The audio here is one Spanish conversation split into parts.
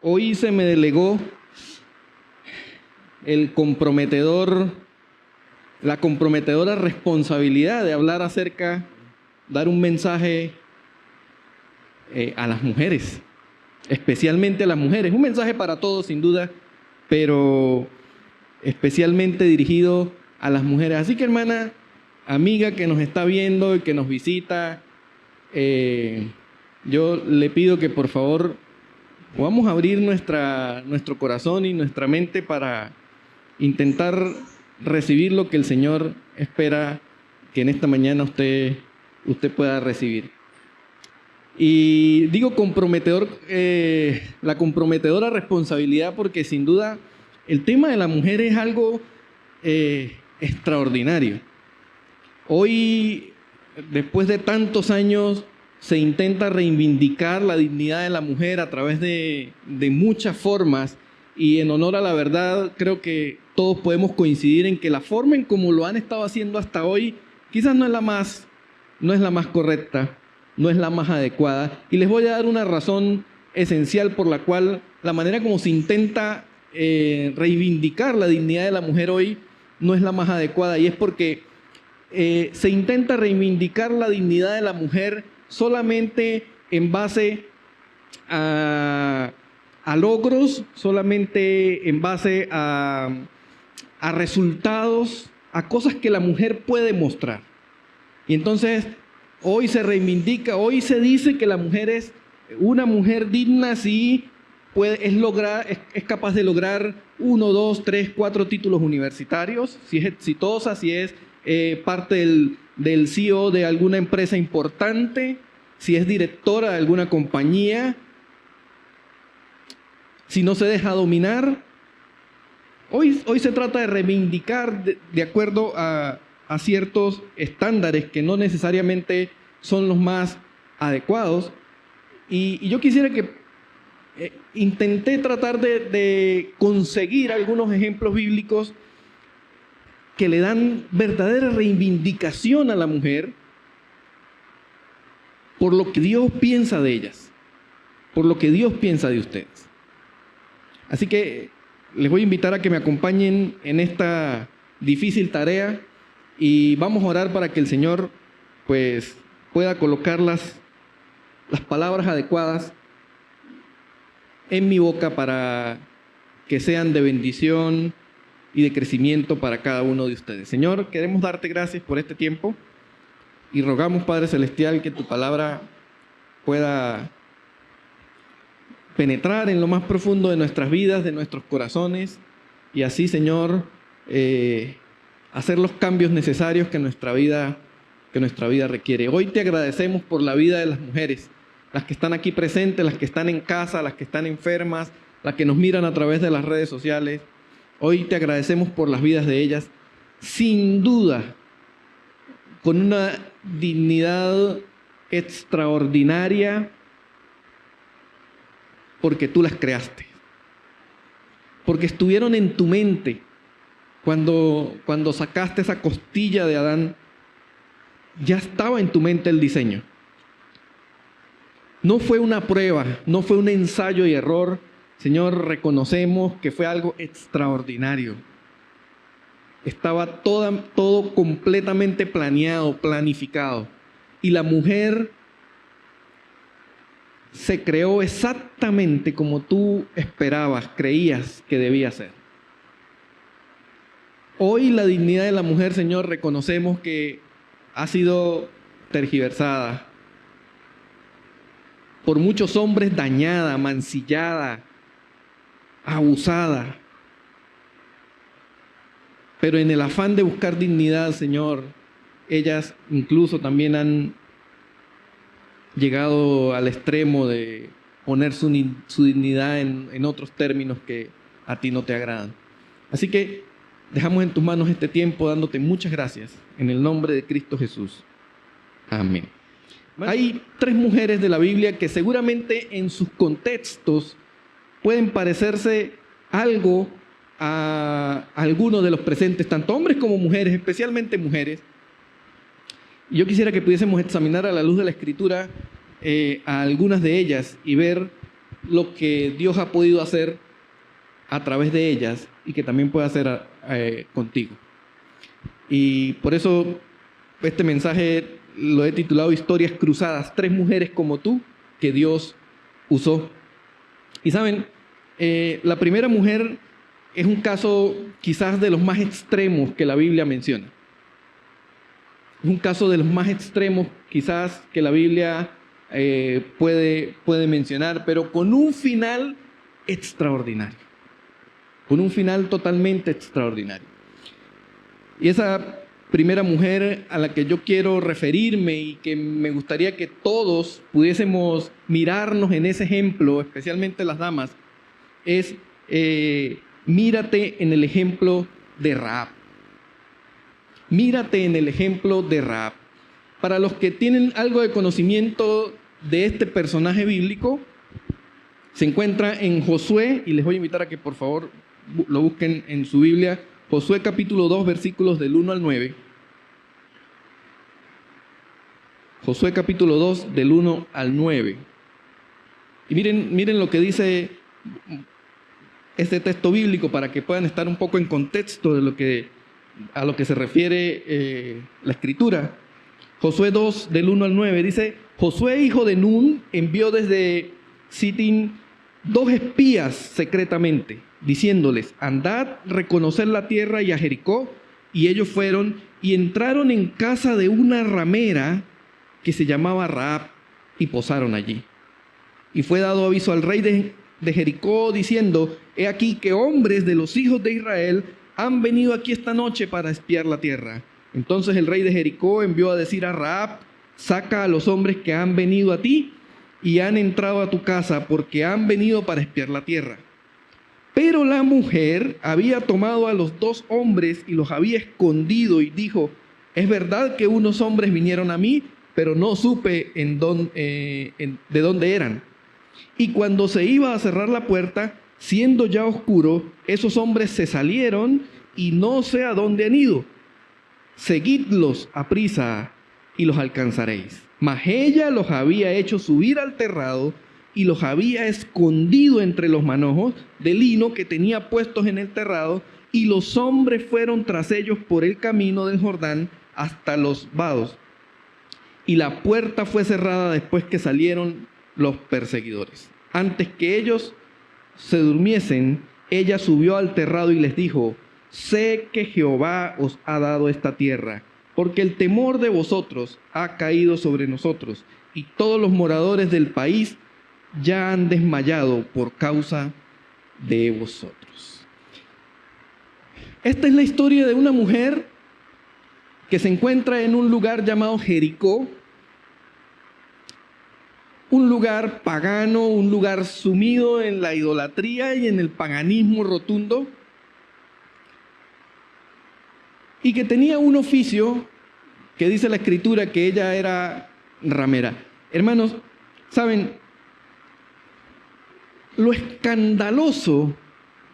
Hoy se me delegó la comprometedora responsabilidad de hablar dar un mensaje a las mujeres, especialmente a las mujeres. Un mensaje para todos, sin duda, pero especialmente dirigido a las mujeres. Así que, hermana, amiga que nos está viendo y que nos visita, yo le pido que por favor podamos abrir nuestro corazón y nuestra mente para intentar recibir lo que el Señor espera que en esta mañana usted pueda recibir. Y digo la comprometedora responsabilidad porque sin duda el tema de la mujer es algo extraordinario. Hoy, después de tantos años, se intenta reivindicar la dignidad de la mujer a través de muchas formas, y en honor a la verdad creo que todos podemos coincidir en que la forma en cómo lo han estado haciendo hasta hoy quizás no es la más correcta, no es la más adecuada, y les voy a dar una razón esencial por la cual la manera como se intenta reivindicar la dignidad de la mujer hoy no es la más adecuada, y es porque se intenta reivindicar la dignidad de la mujer solamente en base a logros, solamente en base a resultados, a cosas que la mujer puede mostrar. Y entonces hoy se reivindica, hoy se dice que la mujer es una mujer digna si es capaz de lograr 1, 2, 3, 4 títulos universitarios, si es exitosa, si es parte del CEO de alguna empresa importante, si es directora de alguna compañía, si no se deja dominar. Hoy se trata de reivindicar de acuerdo a ciertos estándares que no necesariamente son los más adecuados. Y yo quisiera que intenté tratar de conseguir algunos ejemplos bíblicos que le dan verdadera reivindicación a la mujer por lo que Dios piensa de ellas, por lo que Dios piensa de ustedes. Así que les voy a invitar a que me acompañen en esta difícil tarea y vamos a orar para que el Señor pues pueda colocar las palabras adecuadas en mi boca para que sean de bendición y de crecimiento para cada uno de ustedes. Señor, queremos darte gracias por este tiempo y rogamos, Padre Celestial, que tu palabra pueda penetrar en lo más profundo de nuestras vidas, de nuestros corazones, y así, Señor, hacer los cambios necesarios que nuestra vida requiere. Hoy te agradecemos por la vida de las mujeres, las que están aquí presentes, las que están en casa, las que están enfermas, las que nos miran a través de las redes sociales. Hoy te agradecemos por las vidas de ellas, sin duda, con una dignidad extraordinaria, porque tú las creaste, porque estuvieron en tu mente cuando sacaste esa costilla de Adán, ya estaba en tu mente el diseño. No fue una prueba, no fue un ensayo y error. Señor, reconocemos que fue algo extraordinario. Estaba todo completamente planeado, planificado. Y la mujer se creó exactamente como tú esperabas, creías que debía ser. Hoy la dignidad de la mujer, Señor, reconocemos que ha sido tergiversada por muchos hombres, dañada, mancillada, abusada. Pero en el afán de buscar dignidad, Señor, ellas incluso también han llegado al extremo de poner su dignidad en otros términos que a ti no te agradan. Así que dejamos en tus manos este tiempo dándote muchas gracias en el nombre de Cristo Jesús. Amén. Hay 3 mujeres de la Biblia que seguramente en sus contextos pueden parecerse algo a algunos de los presentes, tanto hombres como mujeres, especialmente mujeres. Y yo quisiera que pudiésemos examinar a la luz de la Escritura a algunas de ellas y ver lo que Dios ha podido hacer a través de ellas y que también puede hacer contigo. Y por eso este mensaje lo he titulado Historias Cruzadas, 3 mujeres como tú que Dios usó. Y saben, la primera mujer es un caso quizás de los más extremos que la Biblia menciona. Es un caso de los más extremos quizás que la Biblia puede mencionar, pero con un final extraordinario. Con un final totalmente extraordinario. Y esa primera mujer a la que yo quiero referirme y que me gustaría que todos pudiésemos mirarnos en ese ejemplo, especialmente las damas, es mírate en el ejemplo de Rahab. Mírate en el ejemplo de Rahab. Para los que tienen algo de conocimiento de este personaje bíblico, se encuentra en Josué, y les voy a invitar a que por favor lo busquen en su Biblia, Josué capítulo 2, versículos del 1 al 9. Josué capítulo 2, del 1 al 9. Y miren lo que dice este texto bíblico para que puedan estar un poco en contexto de a lo que se refiere la Escritura. Josué 2, del 1 al 9, dice: Josué, hijo de Nun, envió desde Sittim 2 espías secretamente, diciéndoles: andad, reconocer la tierra y a Jericó. Y ellos fueron y entraron en casa de una ramera que se llamaba Rahab y posaron allí. Y fue dado aviso al rey de Jericó diciendo: he aquí que hombres de los hijos de Israel han venido aquí esta noche para espiar la tierra. Entonces el rey de Jericó envió a decir a Rahab: saca a los hombres que han venido a ti y han entrado a tu casa, porque han venido para espiar la tierra. Pero la mujer había tomado a los 2 hombres y los había escondido y dijo: es verdad que unos hombres vinieron a mí, pero no supe de dónde eran. Y cuando se iba a cerrar la puerta, siendo ya oscuro, esos hombres se salieron y no sé a dónde han ido. Seguidlos aprisa y los alcanzaréis. Mas ella los había hecho subir al terrado y los había escondido entre los manojos de lino que tenía puestos en el terrado, y los hombres fueron tras ellos por el camino del Jordán hasta los vados. Y la puerta fue cerrada después que salieron los perseguidores. Antes que ellos se durmiesen, ella subió al terrado y les dijo: sé que Jehová os ha dado esta tierra, porque el temor de vosotros ha caído sobre nosotros, y todos los moradores del país ya han desmayado por causa de vosotros. Esta es la historia de una mujer que se encuentra en un lugar llamado Jericó, un lugar pagano, un lugar sumido en la idolatría y en el paganismo rotundo, y que tenía un oficio que dice la Escritura que ella era ramera. Hermanos, ¿saben? Lo escandaloso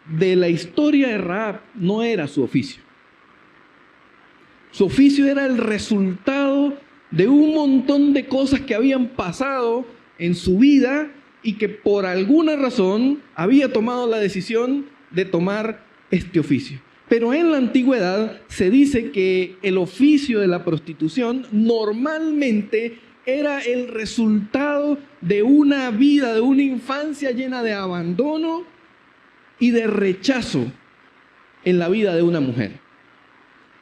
de la historia de Rahab no era su oficio. Su oficio era el resultado de un montón de cosas que habían pasado en su vida y que por alguna razón había tomado la decisión de tomar este oficio. Pero en la antigüedad se dice que el oficio de la prostitución normalmente era el resultado de una vida, de una infancia llena de abandono y de rechazo en la vida de una mujer.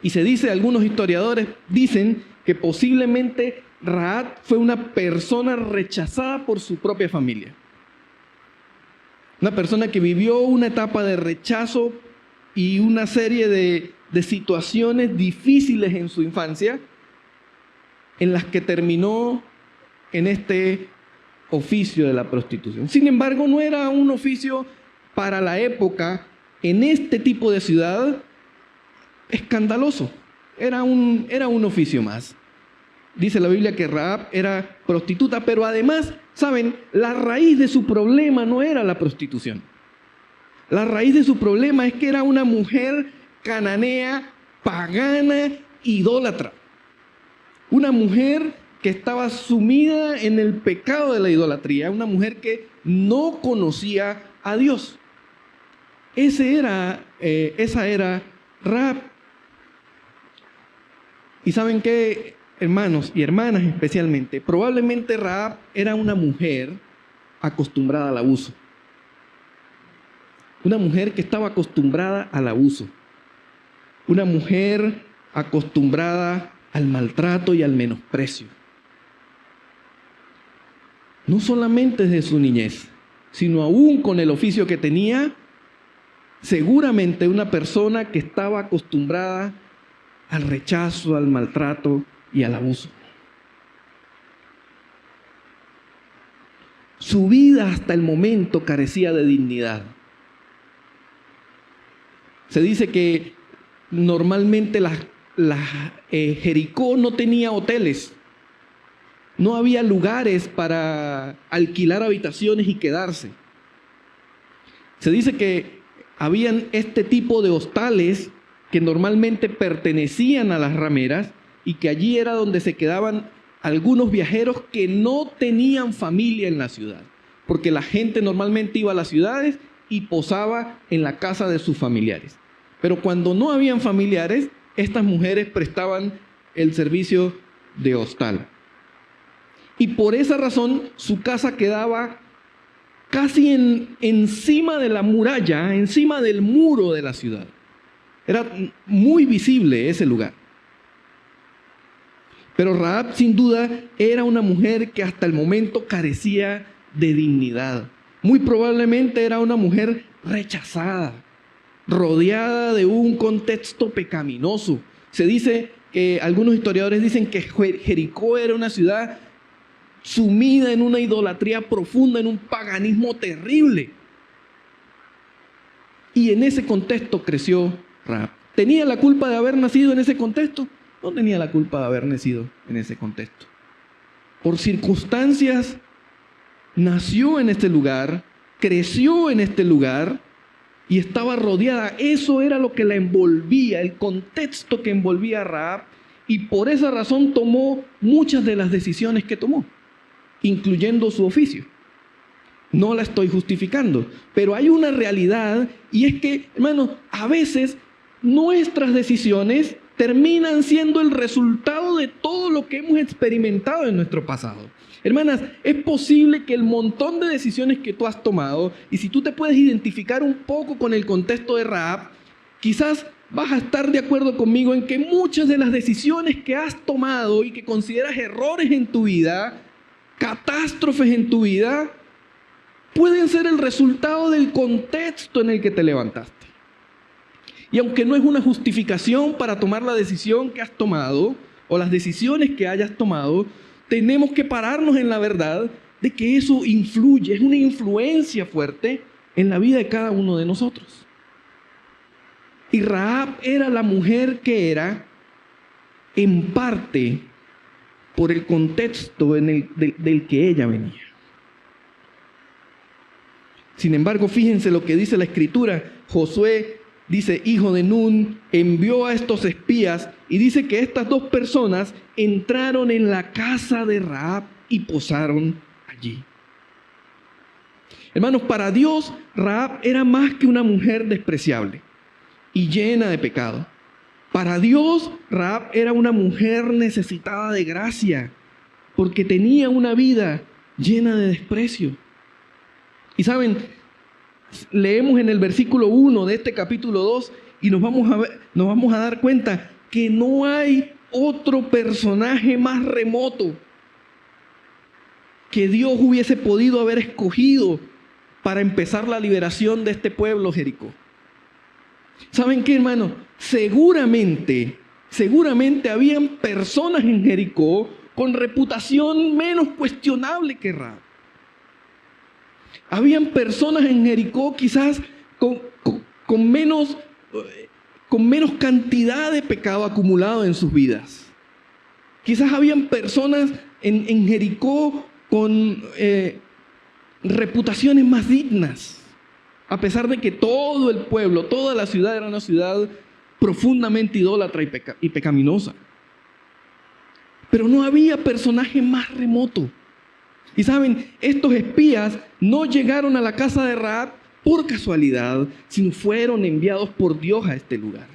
Y se dice, algunos historiadores dicen que posiblemente Rahab fue una persona rechazada por su propia familia. Una persona que vivió una etapa de rechazo y una serie de situaciones difíciles en su infancia, en las que terminó en este oficio de la prostitución. Sin embargo, no era un oficio para la época, en este tipo de ciudad, escandaloso. Era un oficio más. Dice la Biblia que Rahab era prostituta, pero además, ¿saben? La raíz de su problema no era la prostitución. La raíz de su problema es que era una mujer cananea, pagana, idólatra. Una mujer que estaba sumida en el pecado de la idolatría, una mujer que no conocía a Dios. Esa era Rahab. ¿Y saben qué, hermanos y hermanas especialmente? Probablemente Rahab era una mujer acostumbrada al abuso. Una mujer que estaba acostumbrada al abuso. Una mujer acostumbrada al maltrato y al menosprecio. No solamente desde su niñez, sino aún con el oficio que tenía, seguramente una persona que estaba acostumbrada al rechazo, al maltrato y al abuso. Su vida hasta el momento carecía de dignidad. Se dice que normalmente Jericó no tenía hoteles. No había lugares para alquilar habitaciones y quedarse. Se dice que habían este tipo de hostales que normalmente pertenecían a las rameras y que allí era donde se quedaban algunos viajeros que no tenían familia en la ciudad, porque la gente normalmente iba a las ciudades y posaba en la casa de sus familiares. Pero cuando no habían familiares, estas mujeres prestaban el servicio de hostal. Y por esa razón su casa quedaba casi encima de la muralla, encima del muro de la ciudad. Era muy visible ese lugar. Pero Rahab sin duda era una mujer que hasta el momento carecía de dignidad. Muy probablemente era una mujer rechazada, rodeada de un contexto pecaminoso. Se dice que algunos historiadores dicen que Jericó era una ciudad sumida en una idolatría profunda, en un paganismo terrible. Y en ese contexto creció Rahab. ¿Tenía la culpa de haber nacido en ese contexto? No tenía la culpa de haber nacido en ese contexto. Por circunstancias, nació en este lugar, creció en este lugar y estaba rodeada. Eso era lo que la envolvía, el contexto que envolvía a Rahab, y por esa razón tomó muchas de las decisiones que tomó, incluyendo su oficio. No la estoy justificando, pero hay una realidad, y es que, hermanos, a veces nuestras decisiones terminan siendo el resultado de todo lo que hemos experimentado en nuestro pasado. Hermanas, es posible que el montón de decisiones que tú has tomado, y si tú te puedes identificar un poco con el contexto de Rahab, quizás vas a estar de acuerdo conmigo en que muchas de las decisiones que has tomado y que consideras errores en tu vida, catástrofes en tu vida, pueden ser el resultado del contexto en el que te levantaste. Y aunque no es una justificación para tomar la decisión que has tomado o las decisiones que hayas tomado, tenemos que pararnos en la verdad de que eso influye, es una influencia fuerte en la vida de cada uno de nosotros. Y Rahab era la mujer que era en parte por el contexto del que ella venía. Sin embargo, fíjense lo que dice la Escritura. Josué, dice, hijo de Nun, envió a estos espías y dice que estas dos personas entraron en la casa de Rahab y posaron allí. Hermanos, para Dios, Rahab era más que una mujer despreciable y llena de pecado. Para Dios, Rahab era una mujer necesitada de gracia porque tenía una vida llena de desprecio. Y saben, leemos en el versículo 1 de este capítulo 2 y nos vamos a dar cuenta que no hay otro personaje más remoto que Dios hubiese podido haber escogido para empezar la liberación de este pueblo Jericó. ¿Saben qué, hermano? Seguramente habían personas en Jericó con reputación menos cuestionable que Rahab. Habían personas en Jericó quizás con menos cantidad de pecado acumulado en sus vidas. Quizás habían personas en Jericó con reputaciones más dignas, a pesar de que todo el pueblo, toda la ciudad era una ciudad profundamente idólatra y pecaminosa. Pero no había personaje más remoto. Y saben, estos espías no llegaron a la casa de Rahab por casualidad, sino fueron enviados por Dios a este lugar.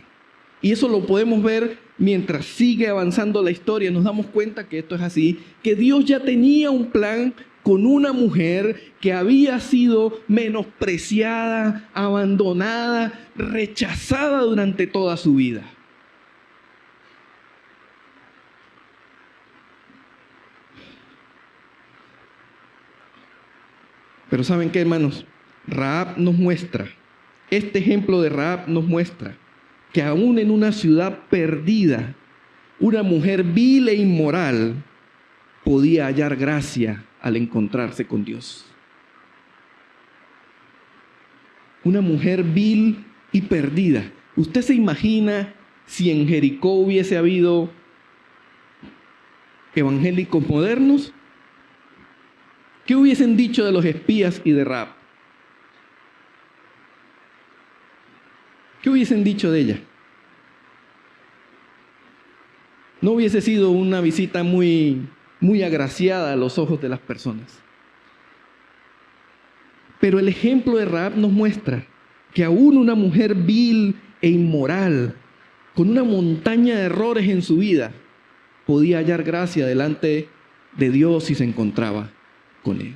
Y eso lo podemos ver mientras sigue avanzando la historia. Nos damos cuenta que esto es así, que Dios ya tenía un plan con una mujer que había sido menospreciada, abandonada, rechazada durante toda su vida. Pero ¿saben qué, hermanos? Rahab nos muestra, este ejemplo de Rahab nos muestra que aún en una ciudad perdida, una mujer vil e inmoral podía hallar gracia al encontrarse con Dios. Una mujer vil y perdida. ¿Usted se imagina si en Jericó hubiese habido evangélicos modernos? ¿Qué hubiesen dicho de los espías y de Rahab? ¿Qué hubiesen dicho de ella? No hubiese sido una visita muy agraciada a los ojos de las personas. Pero el ejemplo de Rahab nos muestra que aún una mujer vil e inmoral, con una montaña de errores en su vida, podía hallar gracia delante de Dios si se encontraba con Él.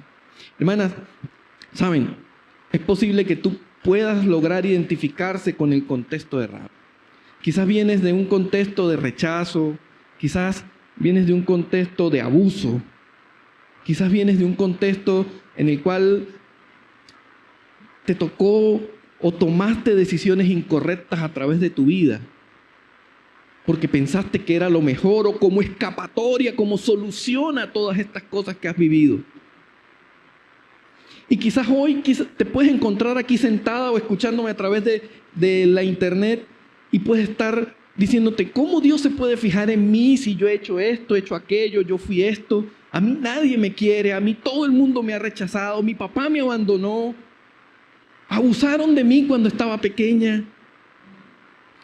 Hermanas, ¿saben? Es posible que tú puedas lograr identificarse con el contexto de Rahab. Quizás vienes de un contexto de rechazo, quizás vienes de un contexto de abuso, quizás vienes de un contexto en el cual te tocó o tomaste decisiones incorrectas a través de tu vida, porque pensaste que era lo mejor o como escapatoria, como solución a todas estas cosas que has vivido. Y quizás hoy te puedes encontrar aquí sentada o escuchándome a través de la internet y puedes estar diciéndote, ¿cómo Dios se puede fijar en mí si yo he hecho esto, he hecho aquello, yo fui esto? A mí nadie me quiere, a mí todo el mundo me ha rechazado, mi papá me abandonó, abusaron de mí cuando estaba pequeña.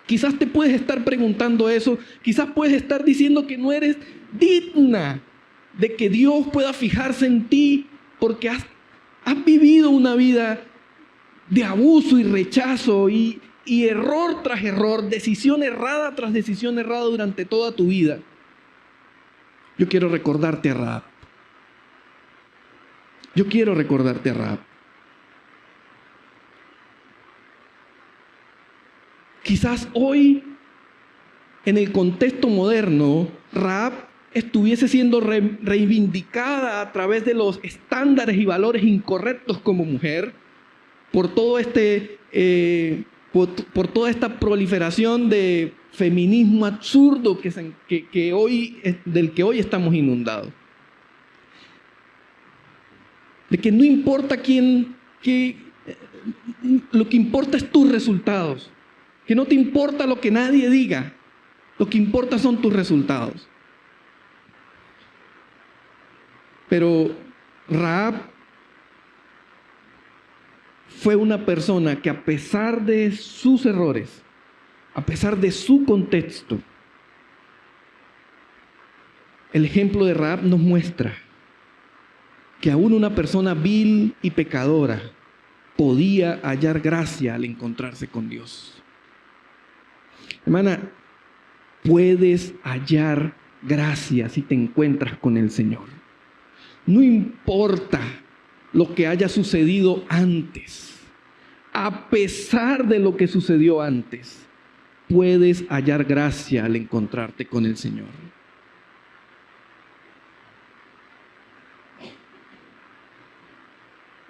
Quizás te puedes estar preguntando eso, quizás puedes estar diciendo que no eres digna de que Dios pueda fijarse en ti porque has vivido una vida de abuso y rechazo y error tras error, decisión errada tras decisión errada durante toda tu vida. Yo quiero recordarte a Rahab. Yo quiero recordarte a Rahab. Quizás hoy, en el contexto moderno, Rahab estuviese siendo reivindicada a través de los estándares y valores incorrectos como mujer, por todo por toda esta proliferación de feminismo absurdo del que hoy estamos inundados. De que no importa lo que importa es tus resultados. Que no te importa lo que nadie diga, lo que importa son tus resultados. Pero Rahab fue una persona que a pesar de sus errores, a pesar de su contexto, el ejemplo de Rahab nos muestra que aún una persona vil y pecadora podía hallar gracia al encontrarse con Dios. Hermana, puedes hallar gracia si te encuentras con el Señor. No importa lo que haya sucedido antes. A pesar de lo que sucedió antes, puedes hallar gracia al encontrarte con el Señor.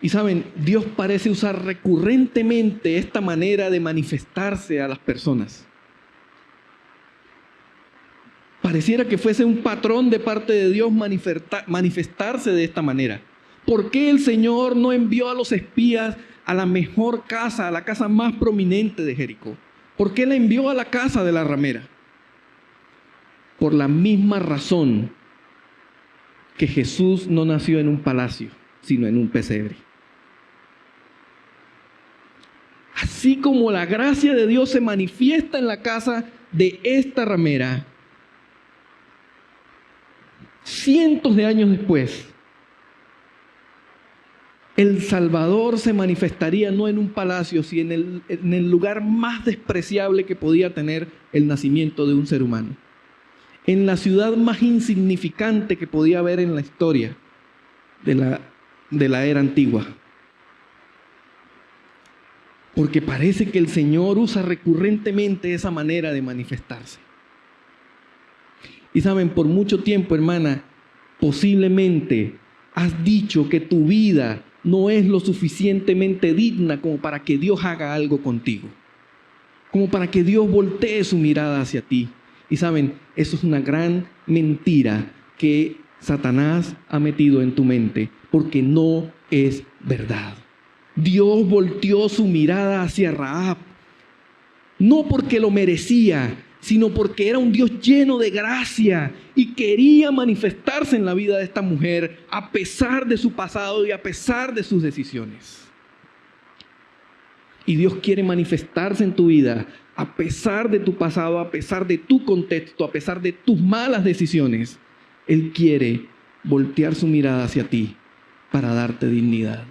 Y saben, Dios parece usar recurrentemente esta manera de manifestarse a las personas. Pareciera que fuese un patrón de parte de Dios manifestarse de esta manera. ¿Por qué el Señor no envió a los espías a la mejor casa, a la casa más prominente de Jericó? ¿Por qué la envió a la casa de la ramera? Por la misma razón que Jesús no nació en un palacio, sino en un pesebre. Así como la gracia de Dios se manifiesta en la casa de esta ramera, cientos de años después, El Salvador se manifestaría no en un palacio, sino en el lugar más despreciable que podía tener el nacimiento de un ser humano. En la ciudad más insignificante que podía haber en la historia de la era antigua. Porque parece que el Señor usa recurrentemente esa manera de manifestarse. Y saben, por mucho tiempo, hermana, posiblemente has dicho que tu vida no es lo suficientemente digna como para que Dios haga algo contigo, como para que Dios voltee su mirada hacia ti. Y saben, eso es una gran mentira que Satanás ha metido en tu mente, porque no es verdad. Dios volteó su mirada hacia Rahab, no porque lo merecía, sino porque era un Dios lleno de gracia y quería manifestarse en la vida de esta mujer a pesar de su pasado y a pesar de sus decisiones. Y Dios quiere manifestarse en tu vida a pesar de tu pasado, a pesar de tu contexto, a pesar de tus malas decisiones. Él quiere voltear su mirada hacia ti para darte dignidad.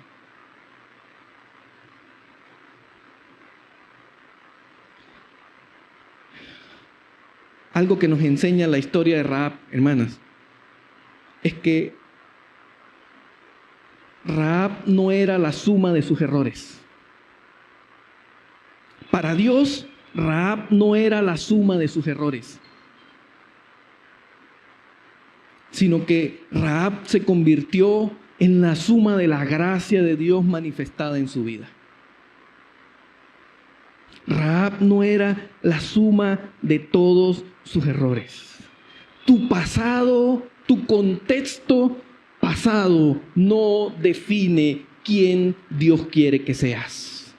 Algo que nos enseña la historia de Rahab, hermanas, es que Rahab no era la suma de sus errores. Para Dios, Rahab no era la suma de sus errores, sino que Rahab se convirtió en la suma de la gracia de Dios manifestada en su vida. Rahab no era la suma de todos sus errores. Tu pasado, tu contexto pasado no define quién Dios quiere que seas.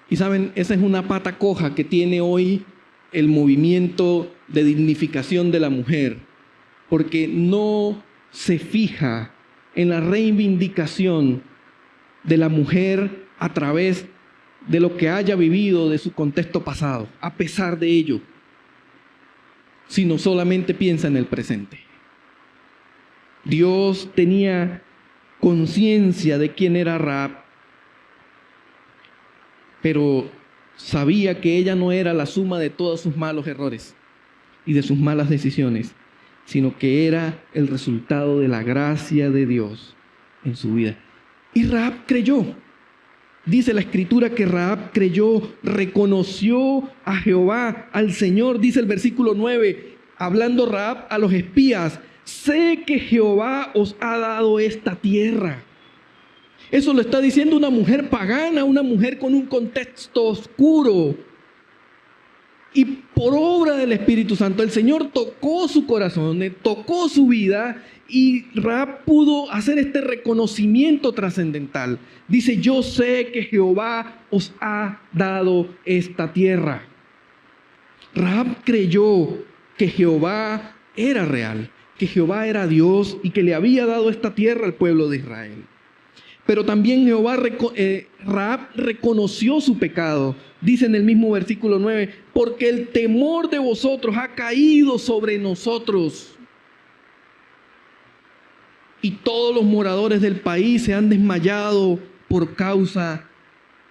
Y saben, esa es una pata coja que tiene hoy el movimiento de dignificación de la mujer, porque no se fija en la reivindicación de la mujer a través de lo que haya vivido de su contexto pasado, a pesar de ello, sino solamente piensa en el presente. Dios tenía conciencia de quién era Rahab, pero sabía que ella no era la suma de todos sus malos errores y de sus malas decisiones, sino que era el resultado de la gracia de Dios en su vida. Y Rahab creyó. Dice la Escritura que Rahab creyó, reconoció a Jehová, al Señor. Dice el versículo 9, hablando Rahab a los espías: sé que Jehová os ha dado esta tierra. Eso lo está diciendo una mujer pagana, una mujer con un contexto oscuro. Y por obra del Espíritu Santo, el Señor tocó su corazón, tocó su vida, y Rahab pudo hacer este reconocimiento trascendental. Dice: yo sé que Jehová os ha dado esta tierra. Rahab creyó que Jehová era real, que Jehová era Dios y que le había dado esta tierra al pueblo de Israel. Pero también Rahab reconoció su pecado. Dice en el mismo versículo 9, porque el temor de vosotros ha caído sobre nosotros, y todos los moradores del país se han desmayado por causa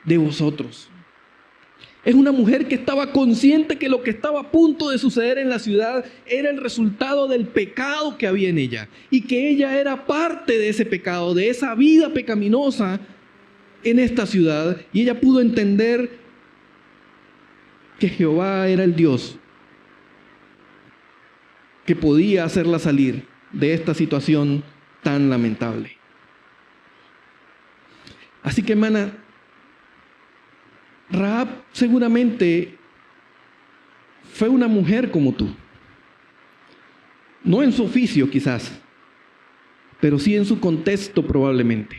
de vosotros. Es una mujer que estaba consciente que lo que estaba a punto de suceder en la ciudad era el resultado del pecado que había en ella, y que ella era parte de ese pecado, de esa vida pecaminosa en esta ciudad, y ella pudo entender que Jehová era el Dios que podía hacerla salir de esta situación tan lamentable. Así que, hermana, Rahab seguramente fue una mujer como tú. No en su oficio quizás, pero sí en su contexto probablemente.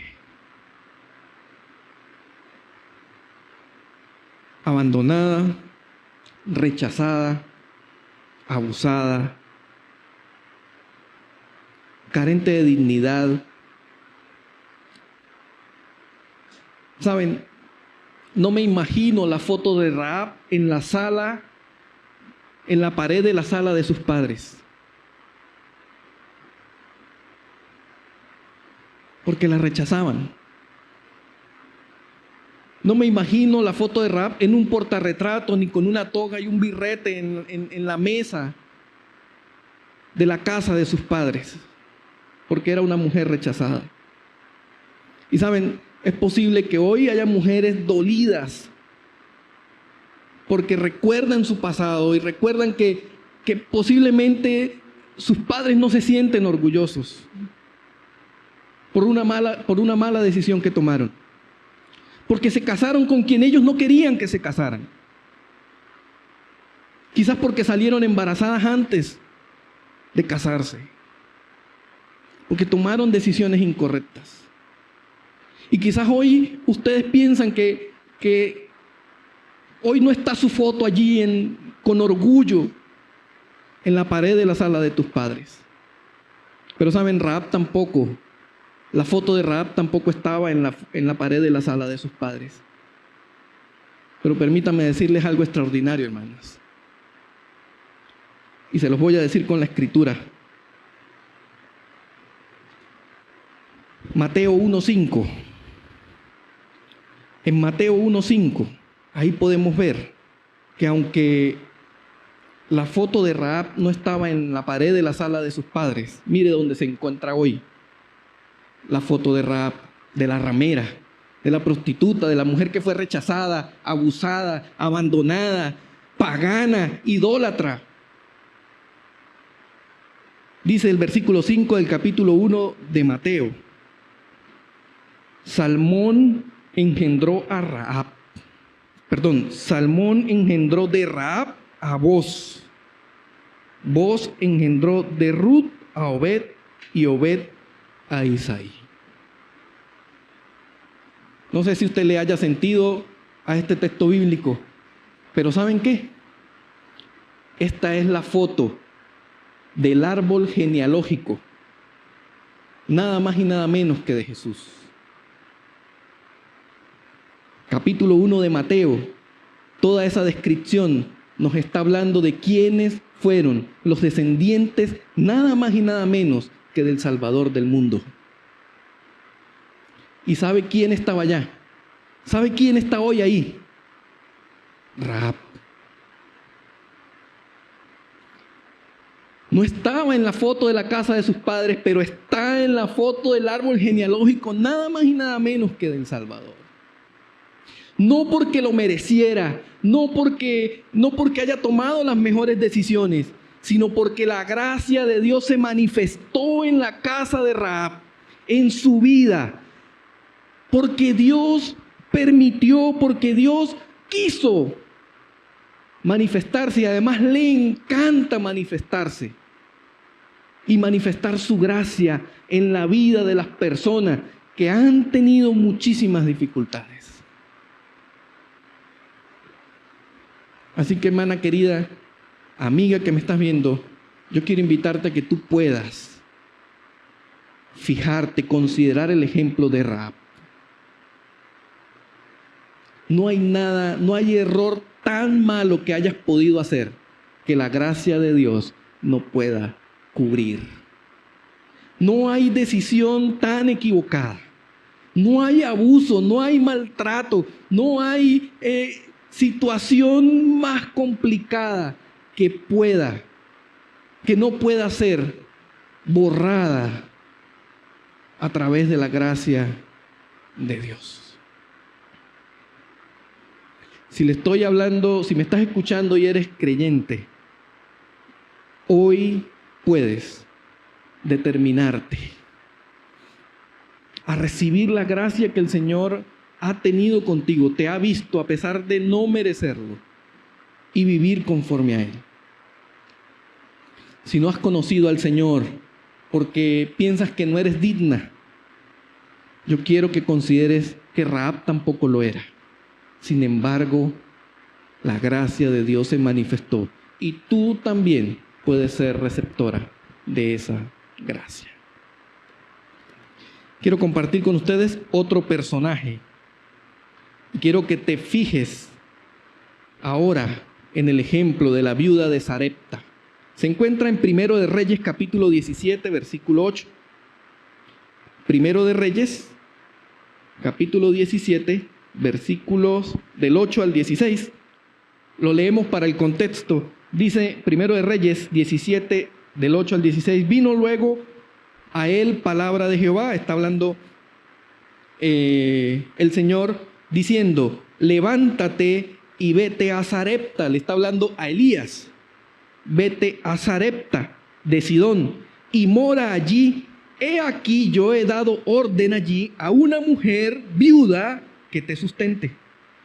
Abandonada, rechazada, abusada, carente de dignidad. ¿Saben? No me imagino la foto de Rahab en la sala, en la pared de la sala de sus padres. porque la rechazaban. No me imagino la foto de Rahab en un portarretrato, ni con una toga y un birrete en la mesa de la casa de sus padres, porque era una mujer rechazada. Y saben, es posible que hoy haya mujeres dolidas porque recuerdan su pasado y recuerdan que posiblemente sus padres no se sienten orgullosos por una mala decisión que tomaron. Porque se casaron con quien ellos no querían que se casaran. Quizás porque salieron embarazadas antes de casarse. Porque tomaron decisiones incorrectas. Y quizás hoy ustedes piensan que hoy no está su foto allí con orgullo en la pared de la sala de tus padres. Pero saben, Rahab tampoco. La foto de Rahab tampoco estaba en la pared de la sala de sus padres. Pero permítanme decirles algo extraordinario, hermanos. Y se los voy a decir con la escritura. Mateo 1:5. En Mateo 1:5, ahí podemos ver que aunque la foto de Rahab no estaba en la pared de la sala de sus padres, mire dónde se encuentra hoy la foto de Rahab, de la ramera, de la prostituta, de la mujer que fue rechazada, abusada, abandonada, pagana, idólatra. Dice el versículo 5 del capítulo 1 de Mateo: Salmón engendró de Rahab a Boz. Boz engendró de Ruth a Obed, y Obed a Isaí. No sé si usted le haya sentido a este texto bíblico, pero ¿saben qué? Esta es la foto del árbol genealógico, nada más y nada menos que de Jesús. Capítulo 1 de Mateo, toda esa descripción nos está hablando de quiénes fueron los descendientes, nada más y nada menos que del Salvador del mundo. ¿Y sabe quién estaba allá? ¿Sabe quién está hoy ahí? Rahab. No estaba en la foto de la casa de sus padres, pero está en la foto del árbol genealógico, nada más y nada menos que del Salvador. No porque lo mereciera, no porque haya tomado las mejores decisiones, sino porque la gracia de Dios se manifestó en la casa de Rahab, en su vida. Porque Dios permitió, porque Dios quiso manifestarse, y además le encanta manifestarse y manifestar su gracia en la vida de las personas que han tenido muchísimas dificultades. Así que, hermana querida, amiga que me estás viendo, yo quiero invitarte a que tú puedas fijarte, considerar el ejemplo de Rahab. No hay error tan malo que hayas podido hacer que la gracia de Dios no pueda cubrir. No hay decisión tan equivocada. No hay abuso, no hay maltrato, no hay situación más complicada que no pueda ser borrada a través de la gracia de Dios. Si le estoy hablando, si me estás escuchando y eres creyente, hoy puedes determinarte a recibir la gracia que el Señor ha tenido contigo, te ha visto a pesar de no merecerlo, y vivir conforme a Él. Si no has conocido al Señor porque piensas que no eres digna, yo quiero que consideres que Rahab tampoco lo era. Sin embargo, la gracia de Dios se manifestó y tú también puedes ser receptora de esa gracia. Quiero compartir con ustedes otro personaje. Quiero que te fijes ahora en el ejemplo de la viuda de Sarepta. Se encuentra en 1 de Reyes capítulo 17, versículo 8. Primero de Reyes, capítulo 17, versículos del 8 al 16. Lo leemos para el contexto. Dice Primero de Reyes 17, del 8 al 16. Vino luego a él palabra de Jehová. Está hablando el Señor diciendo: levántate y vete a Sarepta. Le está hablando a Elías. Vete a Sarepta de Sidón y mora allí. He aquí yo he dado orden allí a una mujer viuda que te sustente.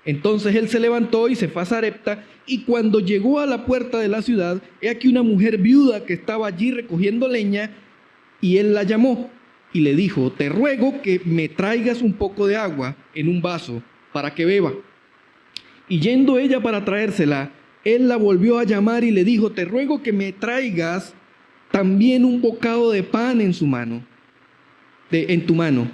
Entonces él se levantó y se fue a Sarepta, y cuando llegó a la puerta de la ciudad, he aquí una mujer viuda que estaba allí recogiendo leña, y él la llamó y le dijo: te ruego que me traigas un poco de agua en un vaso para que beba. Y yendo ella para traérsela, él la volvió a llamar y le dijo: te ruego que me traigas también un bocado de pan en tu mano.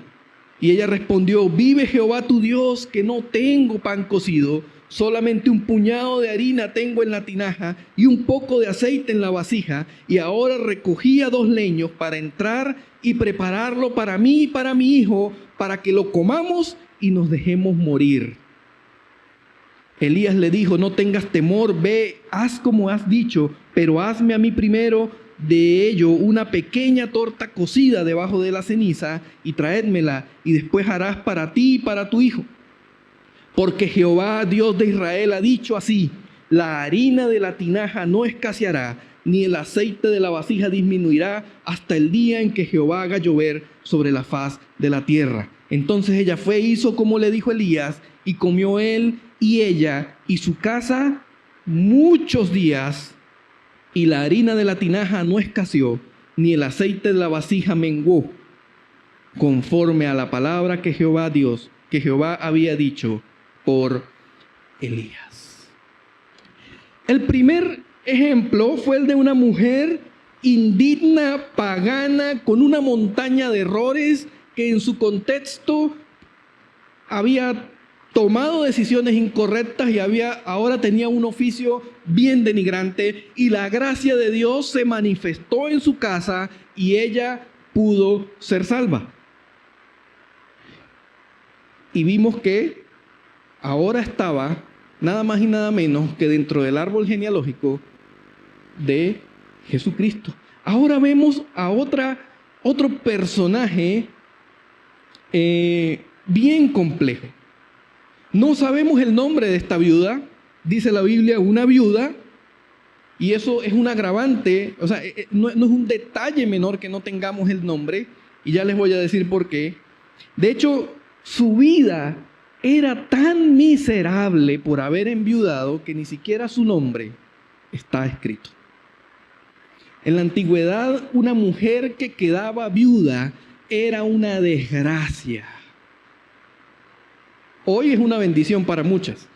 Y ella respondió: vive Jehová tu Dios, que no tengo pan cocido, solamente un puñado de harina tengo en la tinaja y un poco de aceite en la vasija, y ahora recogía 2 leños para entrar y prepararlo para mí y para mi hijo, para que lo comamos y nos dejemos morir. Elías le dijo: no tengas temor, ve, haz como has dicho, pero hazme a mí primero de ello una pequeña torta cocida debajo de la ceniza y traédmela, y después harás para ti y para tu hijo. Porque Jehová, Dios de Israel, ha dicho así: la harina de la tinaja no escaseará, ni el aceite de la vasija disminuirá hasta el día en que Jehová haga llover sobre la faz de la tierra. Entonces ella fue e hizo como le dijo Elías, y comió él y ella y su casa muchos días, y la harina de la tinaja no escaseó, ni el aceite de la vasija menguó, conforme a la palabra que Jehová había dicho por Elías. El primer ejemplo fue el de una mujer indigna, pagana, con una montaña de errores, que en su contexto había tomado decisiones incorrectas y ahora tenía un oficio bien denigrante, y la gracia de Dios se manifestó en su casa y ella pudo ser salva. Y vimos que ahora estaba nada más y nada menos que dentro del árbol genealógico de Jesucristo. Ahora vemos a otro personaje bien complejo. No sabemos el nombre de esta viuda. Dice la Biblia una viuda, y eso es un agravante. O sea, no es un detalle menor que no tengamos el nombre, y ya les voy a decir por qué. De hecho, su vida era tan miserable por haber enviudado que ni siquiera su nombre está escrito. En la antigüedad, una mujer que quedaba viuda era una desgracia. Hoy es una bendición para muchas.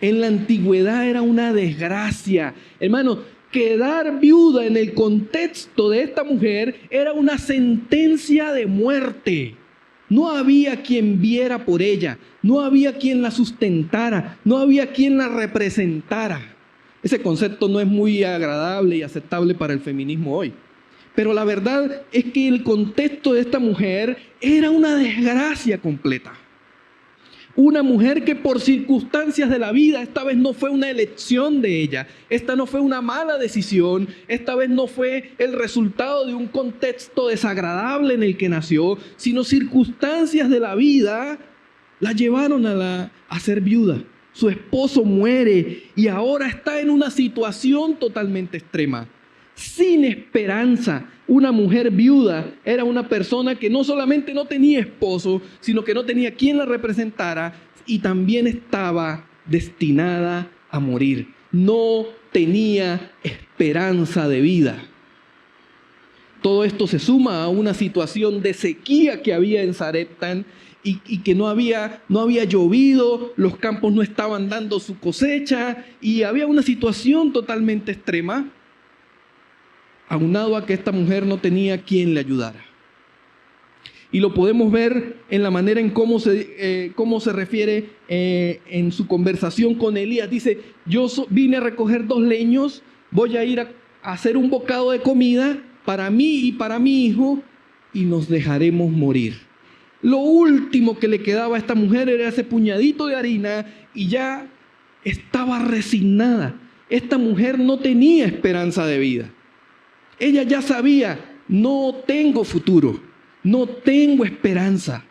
En la antigüedad era una desgracia. Hermanos, quedar viuda en el contexto de esta mujer era una sentencia de muerte. No había quien viera por ella, no había quien la sustentara, no había quien la representara. Ese concepto no es muy agradable y aceptable para el feminismo hoy. Pero la verdad es que el contexto de esta mujer era una desgracia completa. Una mujer que por circunstancias de la vida, esta vez no fue una elección de ella, esta no fue una mala decisión, esta vez no fue el resultado de un contexto desagradable en el que nació, sino circunstancias de la vida la llevaron a ser viuda. Su esposo muere y ahora está en una situación totalmente extrema, sin esperanza. Una mujer viuda era una persona que no solamente no tenía esposo, sino que no tenía quien la representara, y también estaba destinada a morir. No tenía esperanza de vida. Todo esto se suma a una situación de sequía que había en Sarepta, y que no había llovido, los campos no estaban dando su cosecha, y había una situación totalmente extrema, aunado a que esta mujer no tenía quien le ayudara. Y lo podemos ver en la manera en cómo se refiere en su conversación con Elías. Dice: yo vine a recoger 2 leños, voy a ir a hacer un bocado de comida para mí y para mi hijo, y nos dejaremos morir. Lo último que le quedaba a esta mujer era ese puñadito de harina y ya estaba resignada. Esta mujer no tenía esperanza de vida. Ella ya sabía, no tengo futuro, no tengo esperanza.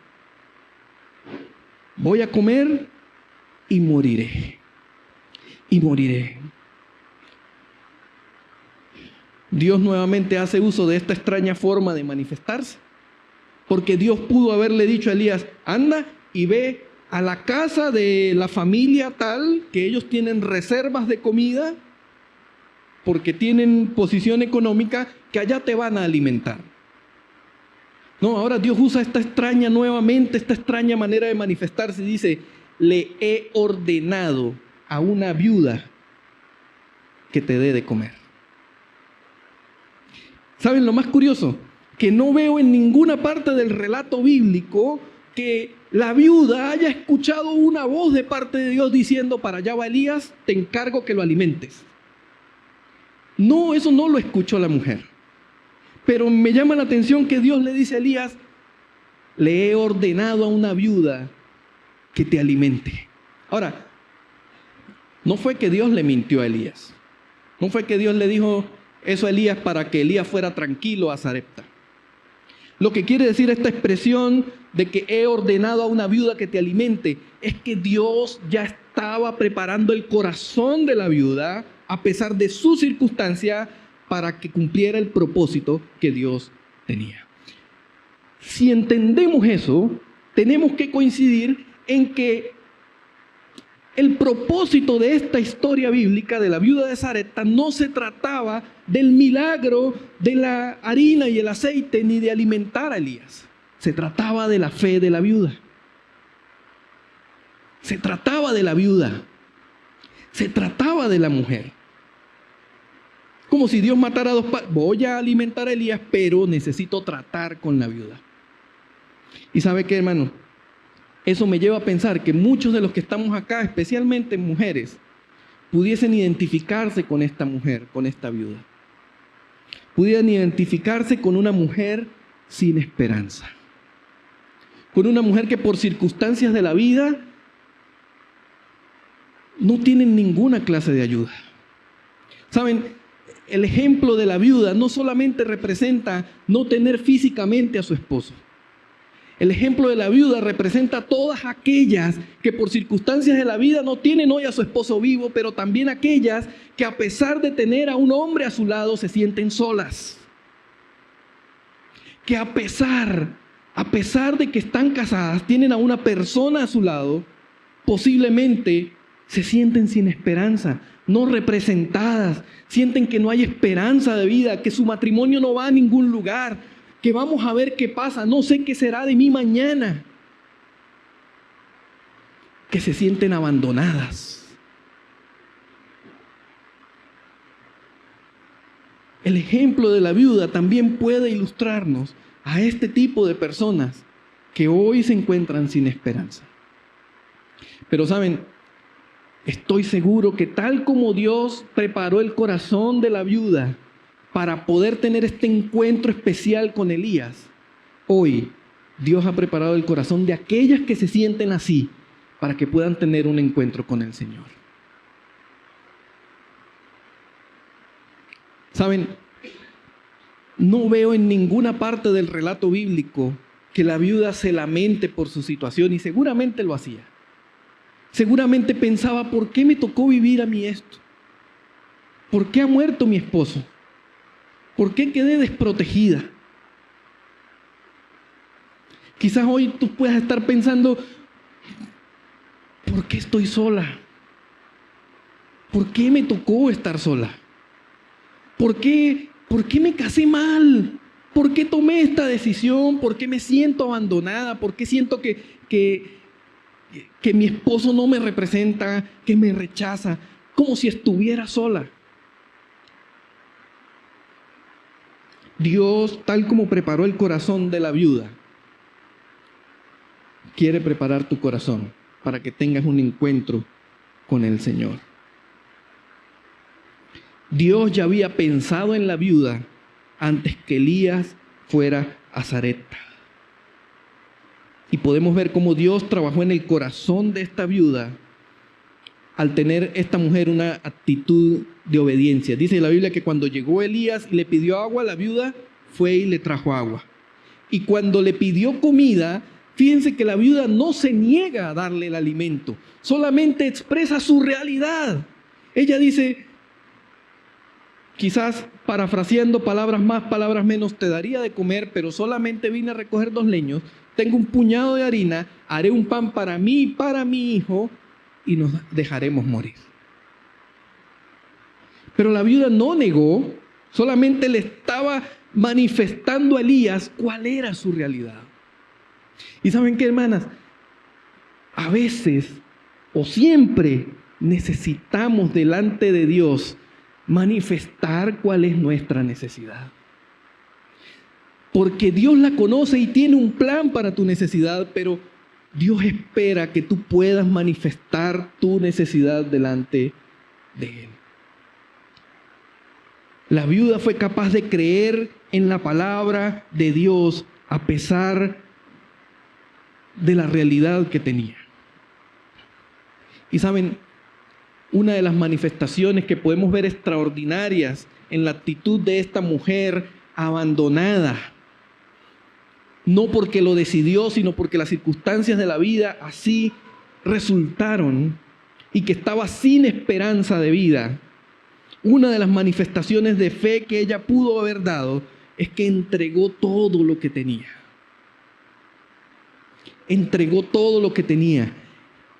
Voy a comer y moriré. Y moriré. Dios nuevamente hace uso de esta extraña forma de manifestarse. Porque Dios pudo haberle dicho a Elías, anda y ve a la casa de la familia tal, que ellos tienen reservas de comida, porque tienen posición económica, que allá te van a alimentar. No, ahora Dios usa esta extraña manera de manifestarse y dice, le he ordenado a una viuda que te dé de comer. ¿Saben lo más curioso? Que no veo en ninguna parte del relato bíblico que la viuda haya escuchado una voz de parte de Dios diciendo, para allá va Elías, te encargo que lo alimentes. No, eso no lo escuchó la mujer. Pero me llama la atención que Dios le dice a Elías, le he ordenado a una viuda que te alimente. Ahora, no fue que Dios le mintió a Elías. No fue que Dios le dijo eso a Elías para que Elías fuera tranquilo a Sarepta. Lo que quiere decir esta expresión de que he ordenado a una viuda que te alimente es que Dios ya estaba preparando el corazón de la viuda a pesar de su circunstancia para que cumpliera el propósito que Dios tenía. Si entendemos eso, tenemos que coincidir en que el propósito de esta historia bíblica de la viuda de Sarepta no se trataba del milagro de la harina y el aceite ni de alimentar a Elías. Se trataba de la fe de la viuda. Se trataba de la viuda. Se trataba de la mujer. Como si Dios matara a dos padres. Voy a alimentar a Elías, pero necesito tratar con la viuda. ¿Y sabe qué, hermano? Eso me lleva a pensar que muchos de los que estamos acá, especialmente mujeres, pudiesen identificarse con esta mujer, con esta viuda. Pudieran identificarse con una mujer sin esperanza. Con una mujer que por circunstancias de la vida no tienen ninguna clase de ayuda. ¿Saben? El ejemplo de la viuda no solamente representa no tener físicamente a su esposo. El ejemplo de la viuda representa a todas aquellas que por circunstancias de la vida no tienen hoy a su esposo vivo, pero también aquellas que a pesar de tener a un hombre a su lado se sienten solas. Que a pesar de que están casadas, tienen a una persona a su lado, posiblemente se sienten sin esperanza, no representadas, sienten que no hay esperanza de vida, que su matrimonio no va a ningún lugar, que vamos a ver qué pasa, no sé qué será de mí mañana. Que se sienten abandonadas. El ejemplo de la viuda también puede ilustrarnos a este tipo de personas que hoy se encuentran sin esperanza. Pero saben, estoy seguro que tal como Dios preparó el corazón de la viuda para poder tener este encuentro especial con Elías, hoy Dios ha preparado el corazón de aquellas que se sienten así para que puedan tener un encuentro con el Señor. ¿Saben? No veo en ninguna parte del relato bíblico que la viuda se lamente por su situación, y seguramente lo hacía. Seguramente pensaba, ¿por qué me tocó vivir a mí esto? ¿Por qué ha muerto mi esposo? ¿Por qué quedé desprotegida? Quizás hoy tú puedas estar pensando, ¿por qué estoy sola? ¿Por qué me tocó estar sola? ¿Por qué me casé mal? ¿Por qué tomé esta decisión? ¿Por qué me siento abandonada? ¿Por qué siento que mi esposo no me representa, que me rechaza? Como si estuviera sola. Dios, tal como preparó el corazón de la viuda, quiere preparar tu corazón para que tengas un encuentro con el Señor. Dios ya había pensado en la viuda antes que Elías fuera a Sarepta. Y podemos ver cómo Dios trabajó en el corazón de esta viuda al tener esta mujer una actitud de obediencia. Dice la Biblia que cuando llegó Elías y le pidió agua, la viuda fue y le trajo agua. Y cuando le pidió comida, fíjense que la viuda no se niega a darle el alimento, solamente expresa su realidad. Ella dice, quizás parafraseando, palabras más, palabras menos, te daría de comer, pero solamente vine a recoger 2 leños, tengo un puñado de harina, haré un pan para mí y para mi hijo y nos dejaremos morir. Pero la viuda no negó, solamente le estaba manifestando a Elías cuál era su realidad. Y ¿saben qué, hermanas? A veces o siempre necesitamos delante de Dios manifestar cuál es nuestra necesidad. Porque Dios la conoce y tiene un plan para tu necesidad, pero Dios espera que tú puedas manifestar tu necesidad delante de Él. La viuda fue capaz de creer en la palabra de Dios a pesar de la realidad que tenía. Y saben, una de las manifestaciones que podemos ver extraordinarias en la actitud de esta mujer abandonada, no porque lo decidió, sino porque las circunstancias de la vida así resultaron y que estaba sin esperanza de vida. Una de las manifestaciones de fe que ella pudo haber dado es que entregó todo lo que tenía. Entregó todo lo que tenía.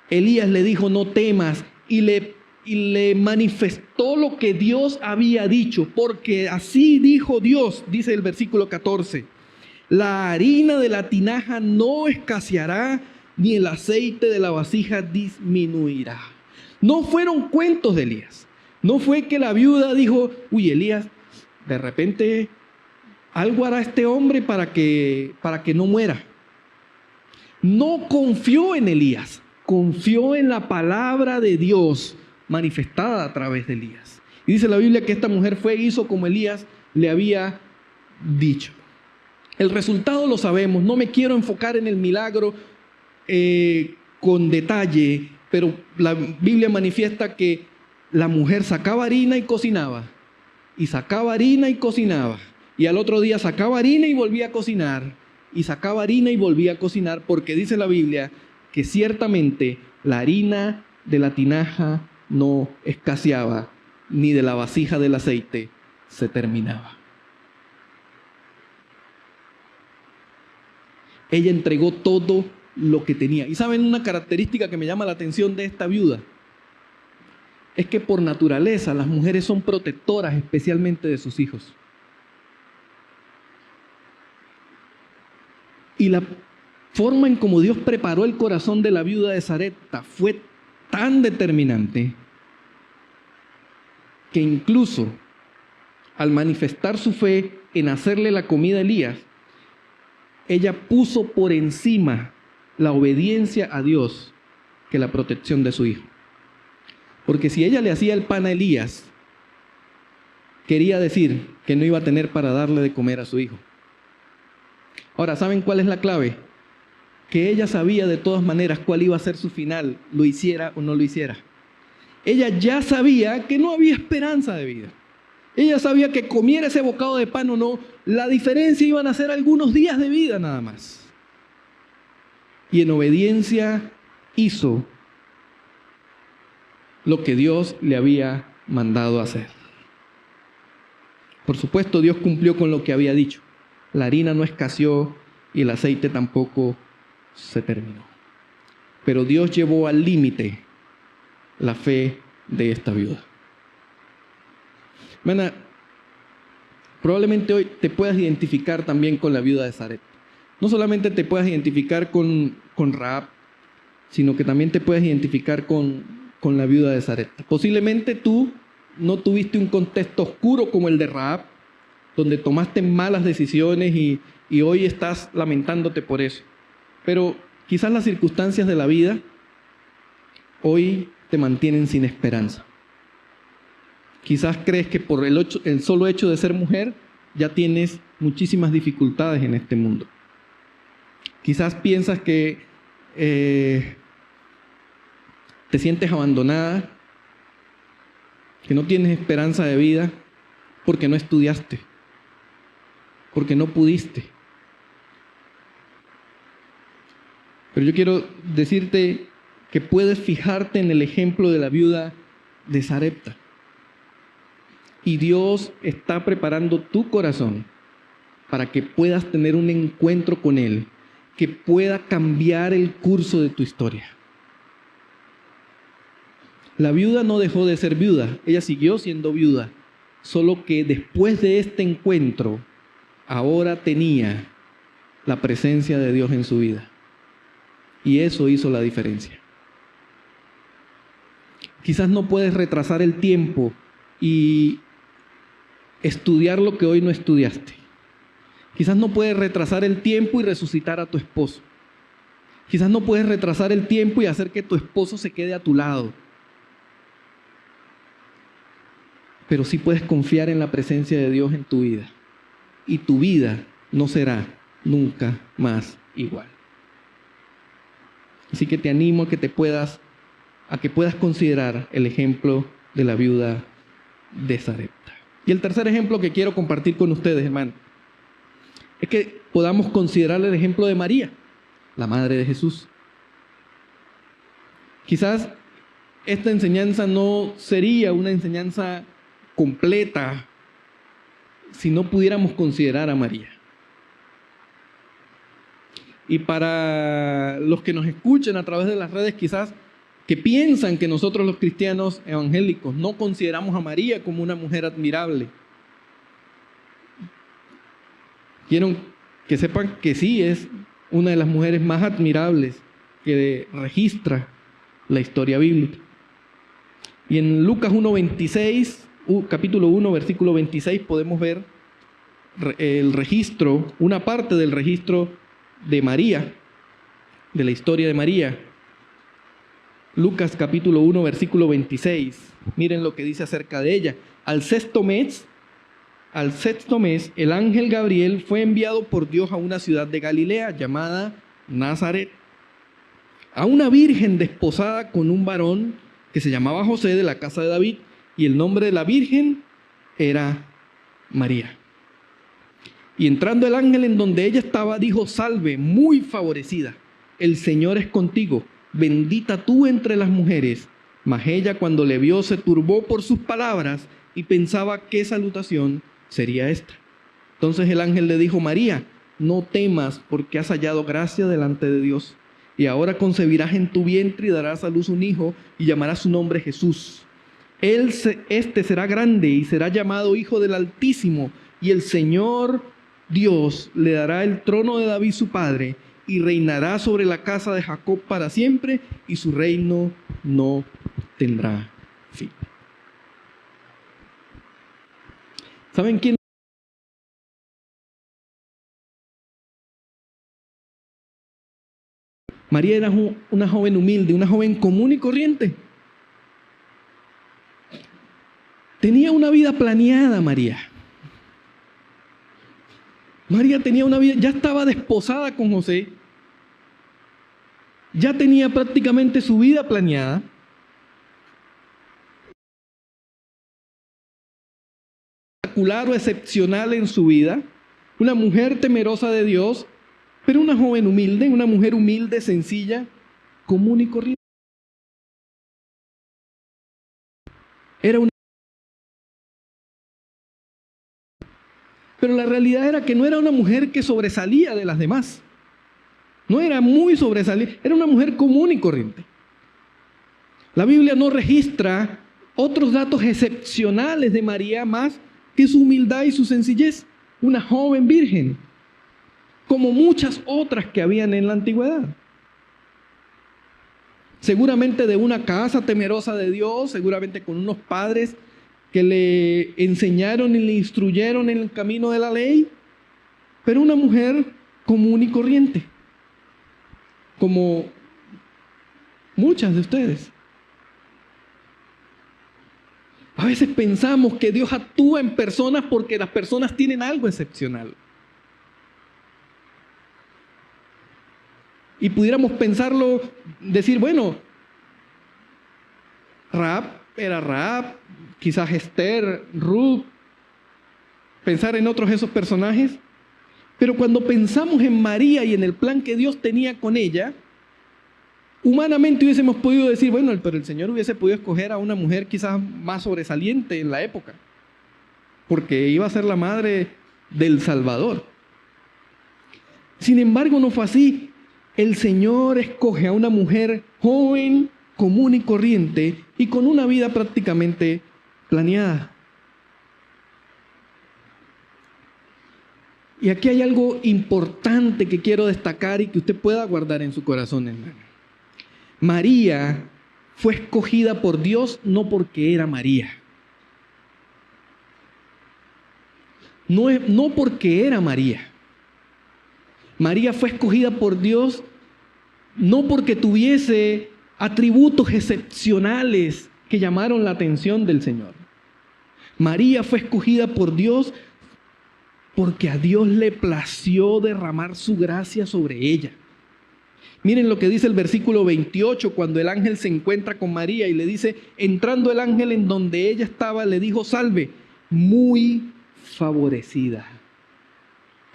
Elías le dijo, no temas, y le manifestó lo que Dios había dicho, porque así dijo Dios, dice el versículo 14, la harina de la tinaja no escaseará, ni el aceite de la vasija disminuirá. No fueron cuentos de Elías. No fue que la viuda dijo, uy, Elías, de repente algo hará este hombre para que no muera. No confió en Elías, confió en la palabra de Dios manifestada a través de Elías. Y dice la Biblia que esta mujer fue e hizo como Elías le había dicho. El resultado lo sabemos, no me quiero enfocar en el milagro con detalle, pero la Biblia manifiesta que la mujer sacaba harina y cocinaba, y sacaba harina y cocinaba, y al otro día sacaba harina y volvía a cocinar, y sacaba harina y volvía a cocinar, porque dice la Biblia que ciertamente la harina de la tinaja no escaseaba, ni de la vasija del aceite se terminaba. Ella entregó todo lo que tenía. Y saben, una característica que me llama la atención de esta viuda es que por naturaleza las mujeres son protectoras, especialmente de sus hijos. Y la forma en cómo Dios preparó el corazón de la viuda de Sarepta fue tan determinante que incluso al manifestar su fe en hacerle la comida a Elías, ella puso por encima la obediencia a Dios que la protección de su hijo. Porque si ella le hacía el pan a Elías, quería decir que no iba a tener para darle de comer a su hijo. Ahora, ¿saben cuál es la clave? Que ella sabía de todas maneras cuál iba a ser su final, lo hiciera o no lo hiciera. Ella ya sabía que no había esperanza de vida. Ella sabía que comiera ese bocado de pan o no, la diferencia iban a ser algunos días de vida nada más. Y en obediencia hizo lo que Dios le había mandado hacer. Por supuesto, Dios cumplió con lo que había dicho. La harina no escaseó y el aceite tampoco se terminó. Pero Dios llevó al límite la fe de esta viuda. Hermana, probablemente hoy te puedas identificar también con la viuda de Sarepta. No solamente te puedas identificar con Rahab, sino que también te puedes identificar con la viuda de Sarepta. Posiblemente tú no tuviste un contexto oscuro como el de Rahab, donde tomaste malas decisiones y hoy estás lamentándote por eso. Pero quizás las circunstancias de la vida hoy te mantienen sin esperanza. Quizás crees que por el solo hecho de ser mujer ya tienes muchísimas dificultades en este mundo. Quizás piensas que te sientes abandonada, que no tienes esperanza de vida porque no estudiaste, porque no pudiste. Pero yo quiero decirte que puedes fijarte en el ejemplo de la viuda de Sarepta. Y Dios está preparando tu corazón para que puedas tener un encuentro con Él, que pueda cambiar el curso de tu historia. La viuda no dejó de ser viuda, ella siguió siendo viuda, solo que después de este encuentro, ahora tenía la presencia de Dios en su vida. Y eso hizo la diferencia. Quizás no puedes retrasar el tiempo y estudiar lo que hoy no estudiaste. Quizás no puedes retrasar el tiempo y resucitar a tu esposo. Quizás no puedes retrasar el tiempo y hacer que tu esposo se quede a tu lado. Pero sí puedes confiar en la presencia de Dios en tu vida. Y tu vida no será nunca más igual. Así que te animo a que puedas considerar el ejemplo de la viuda de Sarepta. Y el tercer ejemplo que quiero compartir con ustedes, hermano, es que podamos considerar el ejemplo de María, la madre de Jesús. Quizás esta enseñanza no sería una enseñanza completa si no pudiéramos considerar a María. Y para los que nos escuchen a través de las redes, quizás que piensan que nosotros los cristianos evangélicos no consideramos a María como una mujer admirable, quiero que sepan que sí es una de las mujeres más admirables que registra la historia bíblica. Y en Lucas 1:26, capítulo 1, versículo 26, podemos ver el registro, una parte del registro de María, de la historia de María. Lucas capítulo 1, versículo 26. Miren lo que dice acerca de ella. Al sexto mes, el ángel Gabriel fue enviado por Dios a una ciudad de Galilea llamada Nazaret, a una virgen desposada con un varón que se llamaba José, de la casa de David, y el nombre de la virgen era María. Y entrando el ángel en donde ella estaba, dijo: salve, muy favorecida, el Señor es contigo, bendita tú entre las mujeres. Mas ella, cuando le vio, se turbó por sus palabras y pensaba qué salutación sería esta. Entonces el ángel le dijo: María, no temas, porque has hallado gracia delante de Dios. Y ahora concebirás en tu vientre y darás a luz un hijo, y llamarás su nombre Jesús. Este será grande y será llamado Hijo del Altísimo, y el Señor Dios le dará el trono de David su padre, y reinará sobre la casa de Jacob para siempre, y su reino no tendrá fin. ¿Saben quién? María era una joven humilde, una joven común y corriente. Tenía una vida planeada, María. María tenía una vida, ya estaba desposada con José, ya tenía prácticamente su vida planeada. Espectacular o excepcional en su vida, una mujer temerosa de Dios, pero una joven humilde, una mujer humilde, sencilla, común y corriente. Pero la realidad era que no era una mujer que sobresalía de las demás. No era muy sobresaliente, era una mujer común y corriente. La Biblia no registra otros datos excepcionales de María más que su humildad y su sencillez. Una joven virgen, como muchas otras que habían en la antigüedad. Seguramente de una casa temerosa de Dios, seguramente con unos padres que le enseñaron y le instruyeron en el camino de la ley, pero una mujer común y corriente, como muchas de ustedes. A veces pensamos que Dios actúa en personas porque las personas tienen algo excepcional. Y pudiéramos pensarlo, decir, bueno, Rahab era Rahab, quizás Esther, Ruth, pensar en otros esos personajes. Pero cuando pensamos en María y en el plan que Dios tenía con ella, humanamente hubiésemos podido decir, bueno, pero el Señor hubiese podido escoger a una mujer quizás más sobresaliente en la época, porque iba a ser la madre del Salvador. Sin embargo, no fue así. El Señor escoge a una mujer joven, común y corriente, y con una vida prácticamente planeada. Y aquí hay algo importante que quiero destacar y que usted pueda guardar en su corazón, hermano. María fue escogida por Dios no porque era María. No porque era María. María fue escogida por Dios no porque tuviese atributos excepcionales que llamaron la atención del Señor. María fue escogida por Dios porque a Dios le plació derramar su gracia sobre ella. Miren lo que dice el versículo 28, cuando el ángel se encuentra con María y le dice, entrando el ángel en donde ella estaba, le dijo, salve, muy favorecida.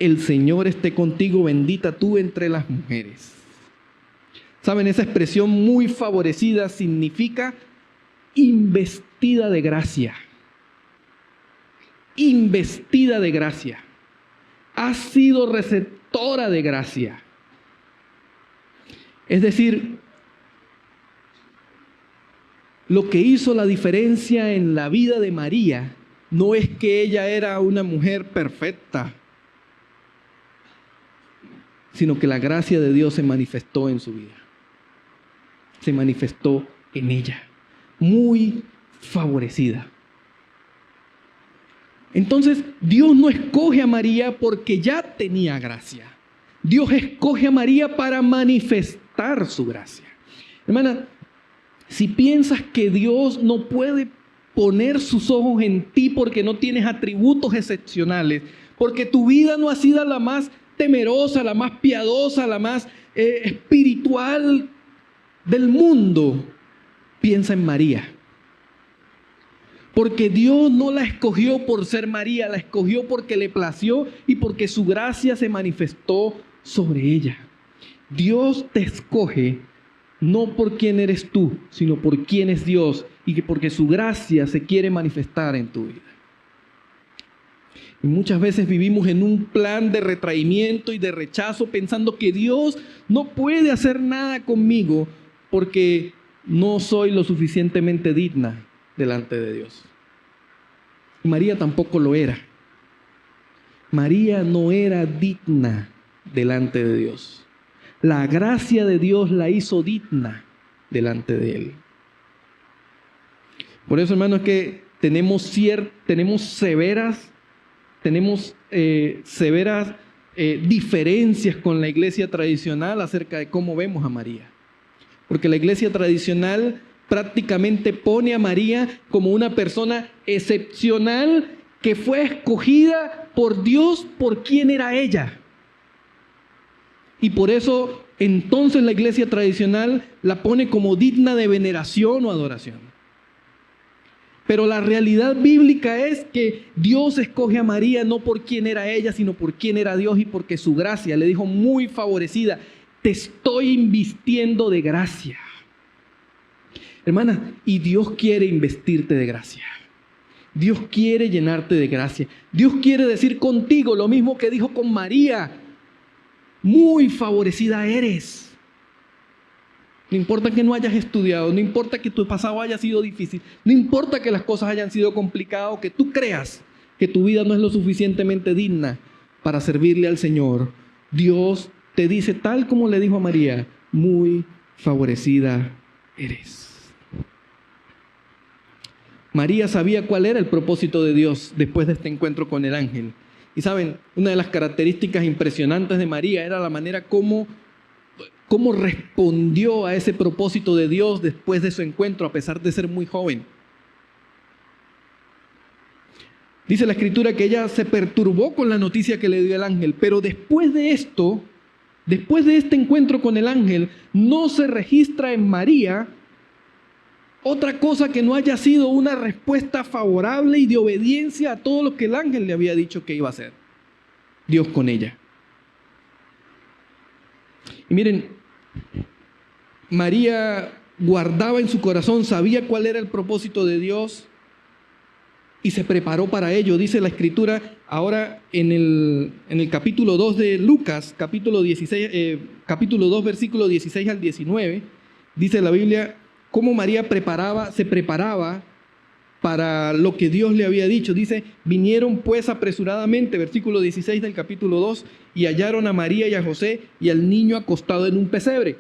El Señor esté contigo, bendita tú entre las mujeres. ¿Saben? Esa expresión muy favorecida significa investida de gracia. Investida de gracia. Ha sido receptora de gracia. Es decir, lo que hizo la diferencia en la vida de María no es que ella era una mujer perfecta, sino que la gracia de Dios se manifestó en su vida. Se manifestó en ella, muy favorecida. Entonces, Dios no escoge a María porque ya tenía gracia. Dios escoge a María para manifestar su gracia. Hermana, si piensas que Dios no puede poner sus ojos en ti porque no tienes atributos excepcionales, porque tu vida no ha sido la más temerosa, la más piadosa, la más espiritual del mundo, piensa en María. Porque Dios no la escogió por ser María, la escogió porque le plació y porque su gracia se manifestó sobre ella. Dios te escoge no por quién eres tú, sino por quién es Dios y porque su gracia se quiere manifestar en tu vida. Y muchas veces vivimos en un plan de retraimiento y de rechazo pensando que Dios no puede hacer nada conmigo porque no soy lo suficientemente digna delante de Dios. Y María tampoco lo era. María no era digna delante de Dios. La gracia de Dios la hizo digna delante de Él. Por eso, hermanos, es que tenemos severas diferencias con la iglesia tradicional acerca de cómo vemos a María. Porque la iglesia tradicional prácticamente pone a María como una persona excepcional que fue escogida por Dios por quién era ella. Y por eso entonces la iglesia tradicional la pone como digna de veneración o adoración. Pero la realidad bíblica es que Dios escoge a María no por quién era ella, sino por quién era Dios y porque su gracia, le dijo muy favorecida, te estoy invistiendo de gracia. Hermana, y Dios quiere investirte de gracia. Dios quiere llenarte de gracia. Dios quiere decir contigo lo mismo que dijo con María. Muy favorecida eres. No importa que no hayas estudiado, no importa que tu pasado haya sido difícil, no importa que las cosas hayan sido complicadas o que tú creas que tu vida no es lo suficientemente digna para servirle al Señor. Dios te dice tal como le dijo a María, muy favorecida eres. María sabía cuál era el propósito de Dios después de este encuentro con el ángel. Y saben, una de las características impresionantes de María era la manera como respondió a ese propósito de Dios después de su encuentro, a pesar de ser muy joven. Dice la Escritura que ella se perturbó con la noticia que le dio el ángel, pero después de esto, después de este encuentro con el ángel, no se registra en María otra cosa que no haya sido una respuesta favorable y de obediencia a todo lo que el ángel le había dicho que iba a hacer Dios con ella. Y miren, María guardaba en su corazón, sabía cuál era el propósito de Dios y se preparó para ello. Dice la Escritura ahora en el capítulo 2 de Lucas, capítulo 2, versículo 16 al 19, dice la Biblia cómo María se preparaba para lo que Dios le había dicho. Dice, vinieron pues apresuradamente, versículo 16 del capítulo 2, y hallaron a María y a José y al niño acostado en un pesebre.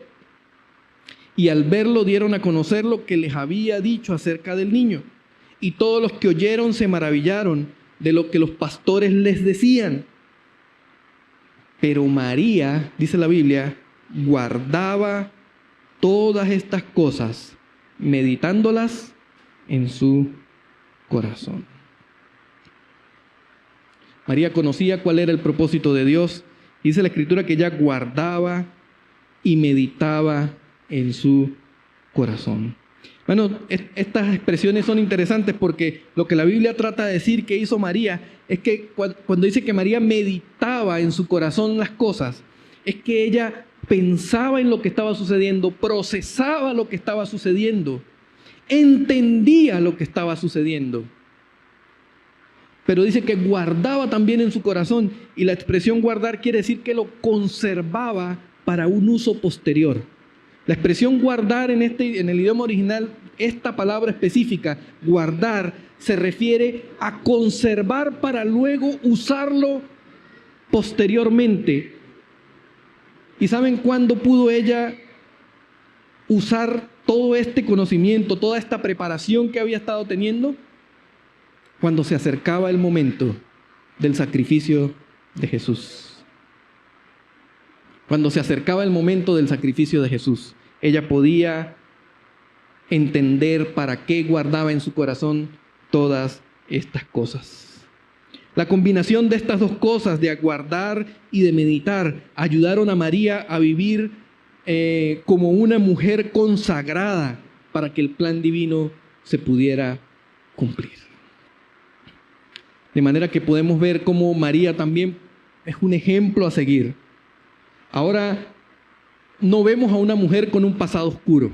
Y al verlo dieron a conocer lo que les había dicho acerca del niño. Y todos los que oyeron se maravillaron de lo que los pastores les decían. Pero María, dice la Biblia, guardaba todas estas cosas, meditándolas en su corazón. María conocía cuál era el propósito de Dios. Dice la Escritura que ella guardaba y meditaba en su corazón. Bueno, estas expresiones son interesantes porque lo que la Biblia trata de decir que hizo María es que cuando dice que María meditaba en su corazón las cosas, es que ella pensaba en lo que estaba sucediendo, procesaba lo que estaba sucediendo, entendía lo que estaba sucediendo. Pero dice que guardaba también en su corazón, y la expresión guardar quiere decir que lo conservaba para un uso posterior. La expresión guardar en el idioma original, esta palabra específica, guardar, se refiere a conservar para luego usarlo posteriormente. ¿Y saben cuándo pudo ella usar todo este conocimiento, toda esta preparación que había estado teniendo? Cuando se acercaba el momento del sacrificio de Jesús. Cuando se acercaba el momento del sacrificio de Jesús, ella podía entender para qué guardaba en su corazón todas estas cosas. La combinación de estas dos cosas, de guardar y de meditar, ayudaron a María a vivir como una mujer consagrada para que el plan divino se pudiera cumplir. De manera que podemos ver cómo María también es un ejemplo a seguir. Ahora, no vemos a una mujer con un pasado oscuro.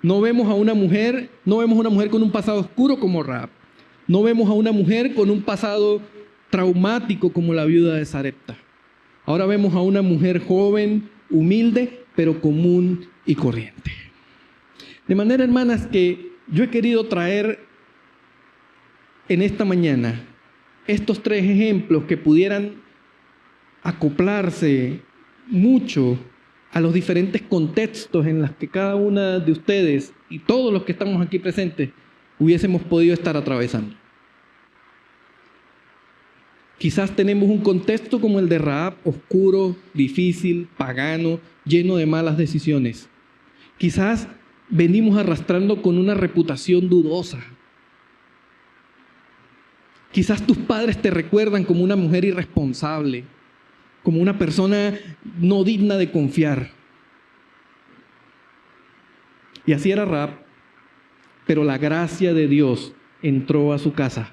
No vemos a una mujer con un pasado oscuro como Rahab. No vemos a una mujer con un pasado traumático como la viuda de Sarepta. Ahora vemos a una mujer joven, humilde, pero común y corriente. De manera, hermanas, que yo he querido traer en esta mañana estos tres ejemplos que pudieran acoplarse mucho a los diferentes contextos en los que cada una de ustedes y todos los que estamos aquí presentes hubiésemos podido estar atravesando. Quizás tenemos un contexto como el de Rahab, oscuro, difícil, pagano, lleno de malas decisiones. Quizás venimos arrastrando con una reputación dudosa. Quizás tus padres te recuerdan como una mujer irresponsable, como una persona no digna de confiar. Y así era Rahab, pero la gracia de Dios entró a su casa.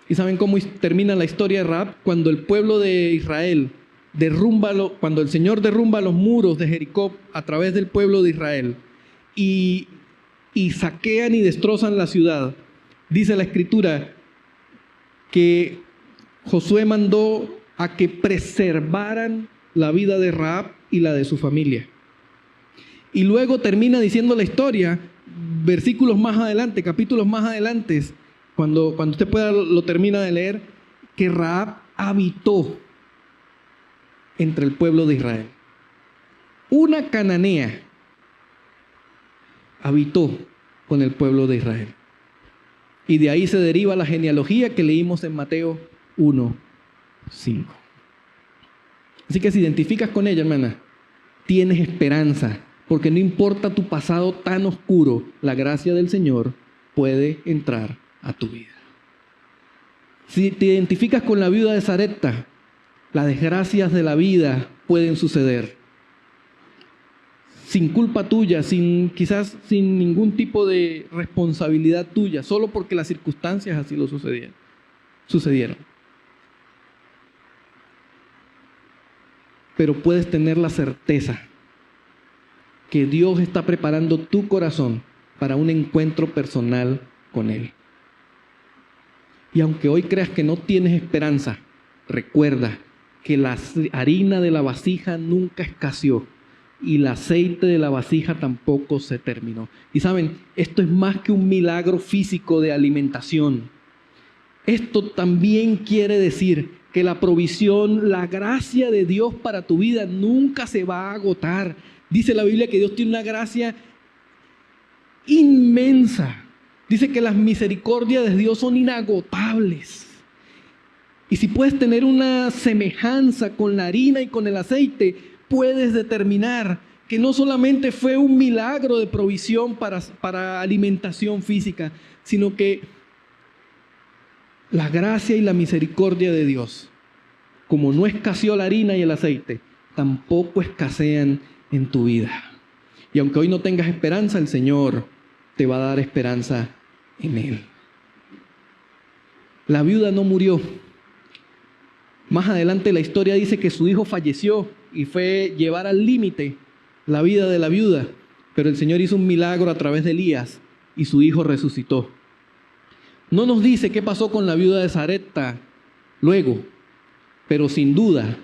¿Y saben cómo termina la historia de Rahab? Cuando el pueblo de Israel cuando el Señor derrumba los muros de Jericó a través del pueblo de Israel y saquean y destrozan la ciudad, dice la Escritura que Josué mandó a que preservaran la vida de Rahab y la de su familia. Y luego termina diciendo la historia, versículos más adelante, capítulos más adelante, cuando usted pueda lo termina de leer, que Rahab habitó entre el pueblo de Israel. Una cananea habitó con el pueblo de Israel. Y de ahí se deriva la genealogía que leímos en Mateo 1:5. Así que si identificas con ella, hermana, tienes esperanza, porque no importa tu pasado tan oscuro, la gracia del Señor puede entrar a tu vida. Si te identificas con la viuda de Sarepta, las desgracias de la vida pueden suceder. Sin culpa tuya, quizás sin ningún tipo de responsabilidad tuya, solo porque las circunstancias así lo sucedieron. Pero puedes tener la certeza que Dios está preparando tu corazón para un encuentro personal con Él. Y aunque hoy creas que no tienes esperanza, recuerda que la harina de la vasija nunca escaseó y el aceite de la vasija tampoco se terminó. Y saben, esto es más que un milagro físico de alimentación. Esto también quiere decir que la provisión, la gracia de Dios para tu vida nunca se va a agotar. Dice la Biblia que Dios tiene una gracia inmensa. Dice que las misericordias de Dios son inagotables. Y si puedes tener una semejanza con la harina y con el aceite, puedes determinar que no solamente fue un milagro de provisión para alimentación física, sino que la gracia y la misericordia de Dios, como no escaseó la harina y el aceite, tampoco escasean en tu vida. Y aunque hoy no tengas esperanza, el Señor te va a dar esperanza en Él. La viuda no murió. Más adelante la historia dice que su hijo falleció y fue llevar al límite la vida de la viuda. Pero el Señor hizo un milagro a través de Elías y su hijo resucitó. No nos dice qué pasó con la viuda de Sarepta luego, pero sin duda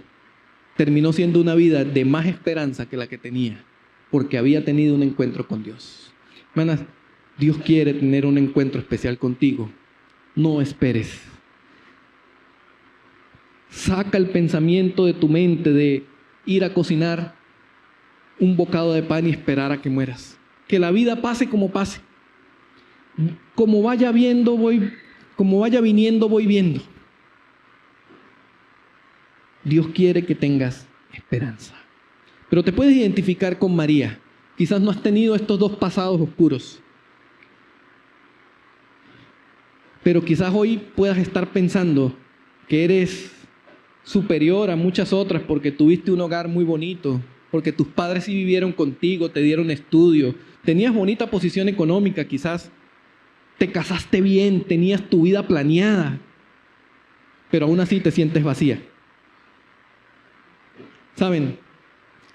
terminó siendo una vida de más esperanza que la que tenía, porque había tenido un encuentro con Dios. Hermanas, Dios quiere tener un encuentro especial contigo. No esperes. Saca el pensamiento de tu mente de ir a cocinar un bocado de pan y esperar a que mueras. Que la vida pase como pase. Como vaya viniendo, voy viendo. Dios quiere que tengas esperanza. Pero te puedes identificar con María. Quizás no has tenido estos dos pasados oscuros. Pero quizás hoy puedas estar pensando que eres superior a muchas otras porque tuviste un hogar muy bonito, porque tus padres sí vivieron contigo, te dieron estudio, tenías bonita posición económica quizás, te casaste bien, tenías tu vida planeada, pero aún así te sientes vacía. ¿Saben?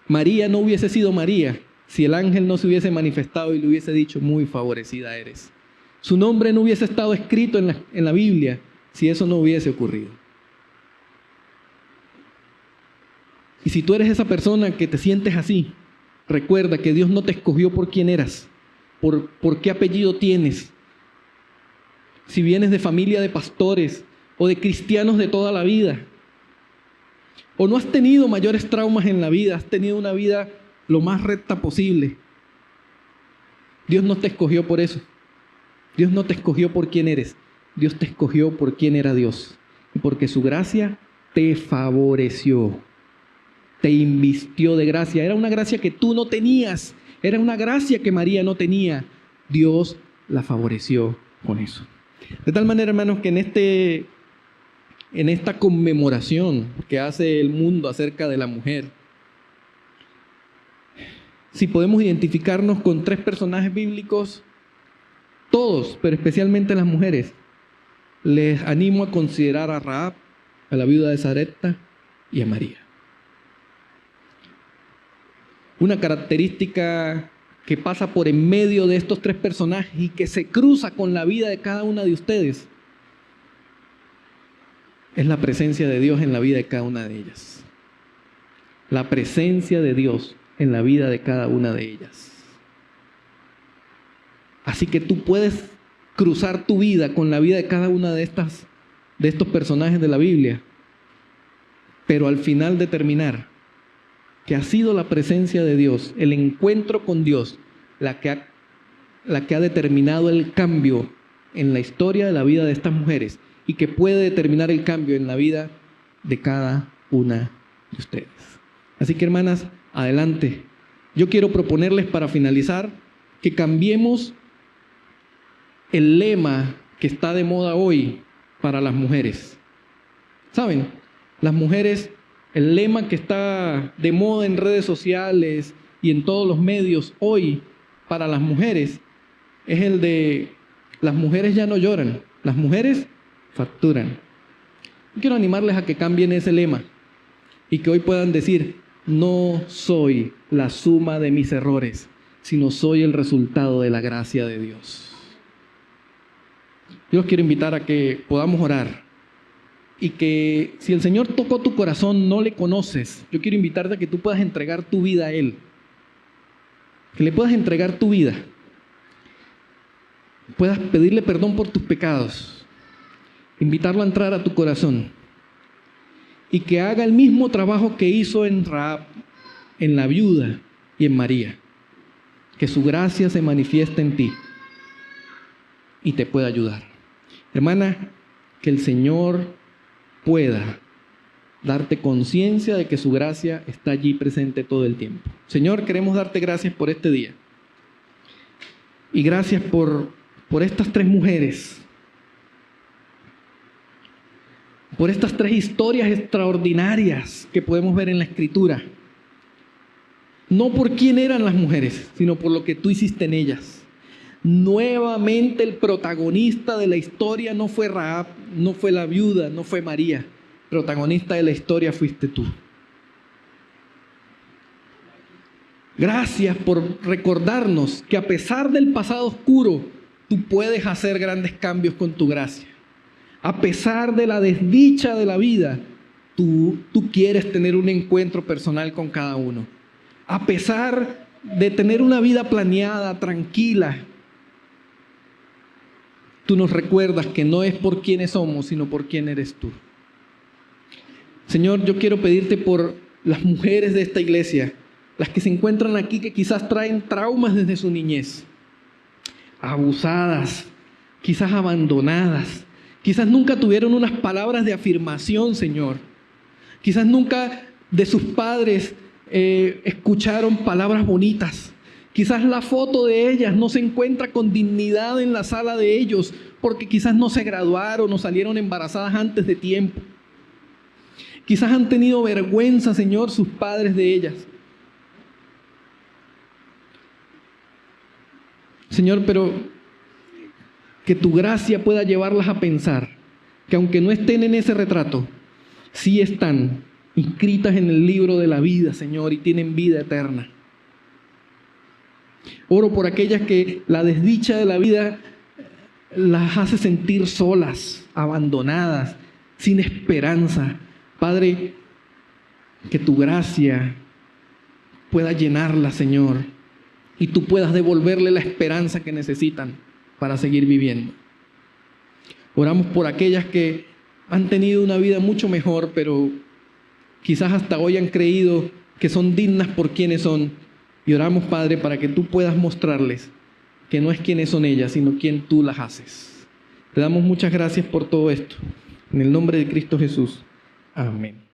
María no hubiese sido María si el ángel no se hubiese manifestado y le hubiese dicho, muy favorecida eres. Su nombre no hubiese estado escrito en la Biblia si eso no hubiese ocurrido. Y si tú eres esa persona que te sientes así, recuerda que Dios no te escogió por quién eras, por qué apellido tienes. Si vienes de familia de pastores o de cristianos de toda la vida, o no has tenido mayores traumas en la vida, has tenido una vida lo más recta posible, Dios no te escogió por eso. Dios no te escogió por quién eres, Dios te escogió por quién era Dios. Y porque su gracia te favoreció, te invistió de gracia. Era una gracia que tú no tenías, era una gracia que María no tenía. Dios la favoreció con eso. De tal manera, hermanos, que en esta conmemoración que hace el mundo acerca de la mujer, si podemos identificarnos con tres personajes bíblicos, todos, pero especialmente las mujeres, les animo a considerar a Rahab, a la viuda de Sarepta y a María. Una característica que pasa por en medio de estos tres personajes y que se cruza con la vida de cada una de ustedes es la presencia de Dios en la vida de cada una de ellas. La presencia de Dios en la vida de cada una de ellas. Así que tú puedes cruzar tu vida con la vida de cada una de estos personajes de la Biblia, pero al final determinar que ha sido la presencia de Dios, el encuentro con Dios, la que ha determinado el cambio en la historia de la vida de estas mujeres y que puede determinar el cambio en la vida de cada una de ustedes. Así que, hermanas, adelante. Yo quiero proponerles para finalizar que cambiemos el lema que está de moda hoy para las mujeres. ¿Saben? Las mujeres, el lema que está de moda en redes sociales y en todos los medios hoy para las mujeres es el de: las mujeres ya no lloran, las mujeres facturan. Quiero animarles a que cambien ese lema y que hoy puedan decir: no soy la suma de mis errores, sino soy el resultado de la gracia de Dios. Yo los quiero invitar a que podamos orar y que si el Señor tocó tu corazón, no le conoces, yo quiero invitarte a que tú puedas entregar tu vida a Él, que le puedas entregar tu vida, puedas pedirle perdón por tus pecados, invitarlo a entrar a tu corazón y que haga el mismo trabajo que hizo en Rahab, en la viuda y en María. Que su gracia se manifieste en ti y te pueda ayudar. Hermana, que el Señor pueda darte conciencia de que su gracia está allí presente todo el tiempo. Señor, queremos darte gracias por este día. Y gracias por estas 3 mujeres. Por estas 3 historias extraordinarias que podemos ver en la Escritura. No por quién eran las mujeres, sino por lo que tú hiciste en ellas. Nuevamente el protagonista de la historia no fue Rahab, no fue la viuda, no fue María. Protagonista de la historia fuiste tú. Gracias por recordarnos que a pesar del pasado oscuro, tú puedes hacer grandes cambios con tu gracia. A pesar de la desdicha de la vida, tú quieres tener un encuentro personal con cada uno. A pesar de tener una vida planeada, tranquila, tú nos recuerdas que no es por quiénes somos, sino por quién eres tú. Señor, yo quiero pedirte por las mujeres de esta iglesia, las que se encuentran aquí, que quizás traen traumas desde su niñez, abusadas, quizás abandonadas, quizás nunca tuvieron unas palabras de afirmación, Señor. Quizás nunca de sus padres escucharon palabras bonitas. Quizás la foto de ellas no se encuentra con dignidad en la sala de ellos porque quizás no se graduaron o salieron embarazadas antes de tiempo. Quizás han tenido vergüenza, Señor, sus padres de ellas. Señor, pero que tu gracia pueda llevarlas a pensar que aunque no estén en ese retrato, sí están inscritas en el libro de la vida, Señor, y tienen vida eterna. Oro por aquellas que la desdicha de la vida las hace sentir solas, abandonadas, sin esperanza. Padre, que tu gracia pueda llenarlas, Señor, y tú puedas devolverle la esperanza que necesitan para seguir viviendo. Oramos por aquellas que han tenido una vida mucho mejor, pero quizás hasta hoy han creído que son dignas por quienes son. Y oramos, Padre, para que tú puedas mostrarles que no es quiénes son ellas, sino quién tú las haces. Te damos muchas gracias por todo esto. En el nombre de Cristo Jesús. Amén.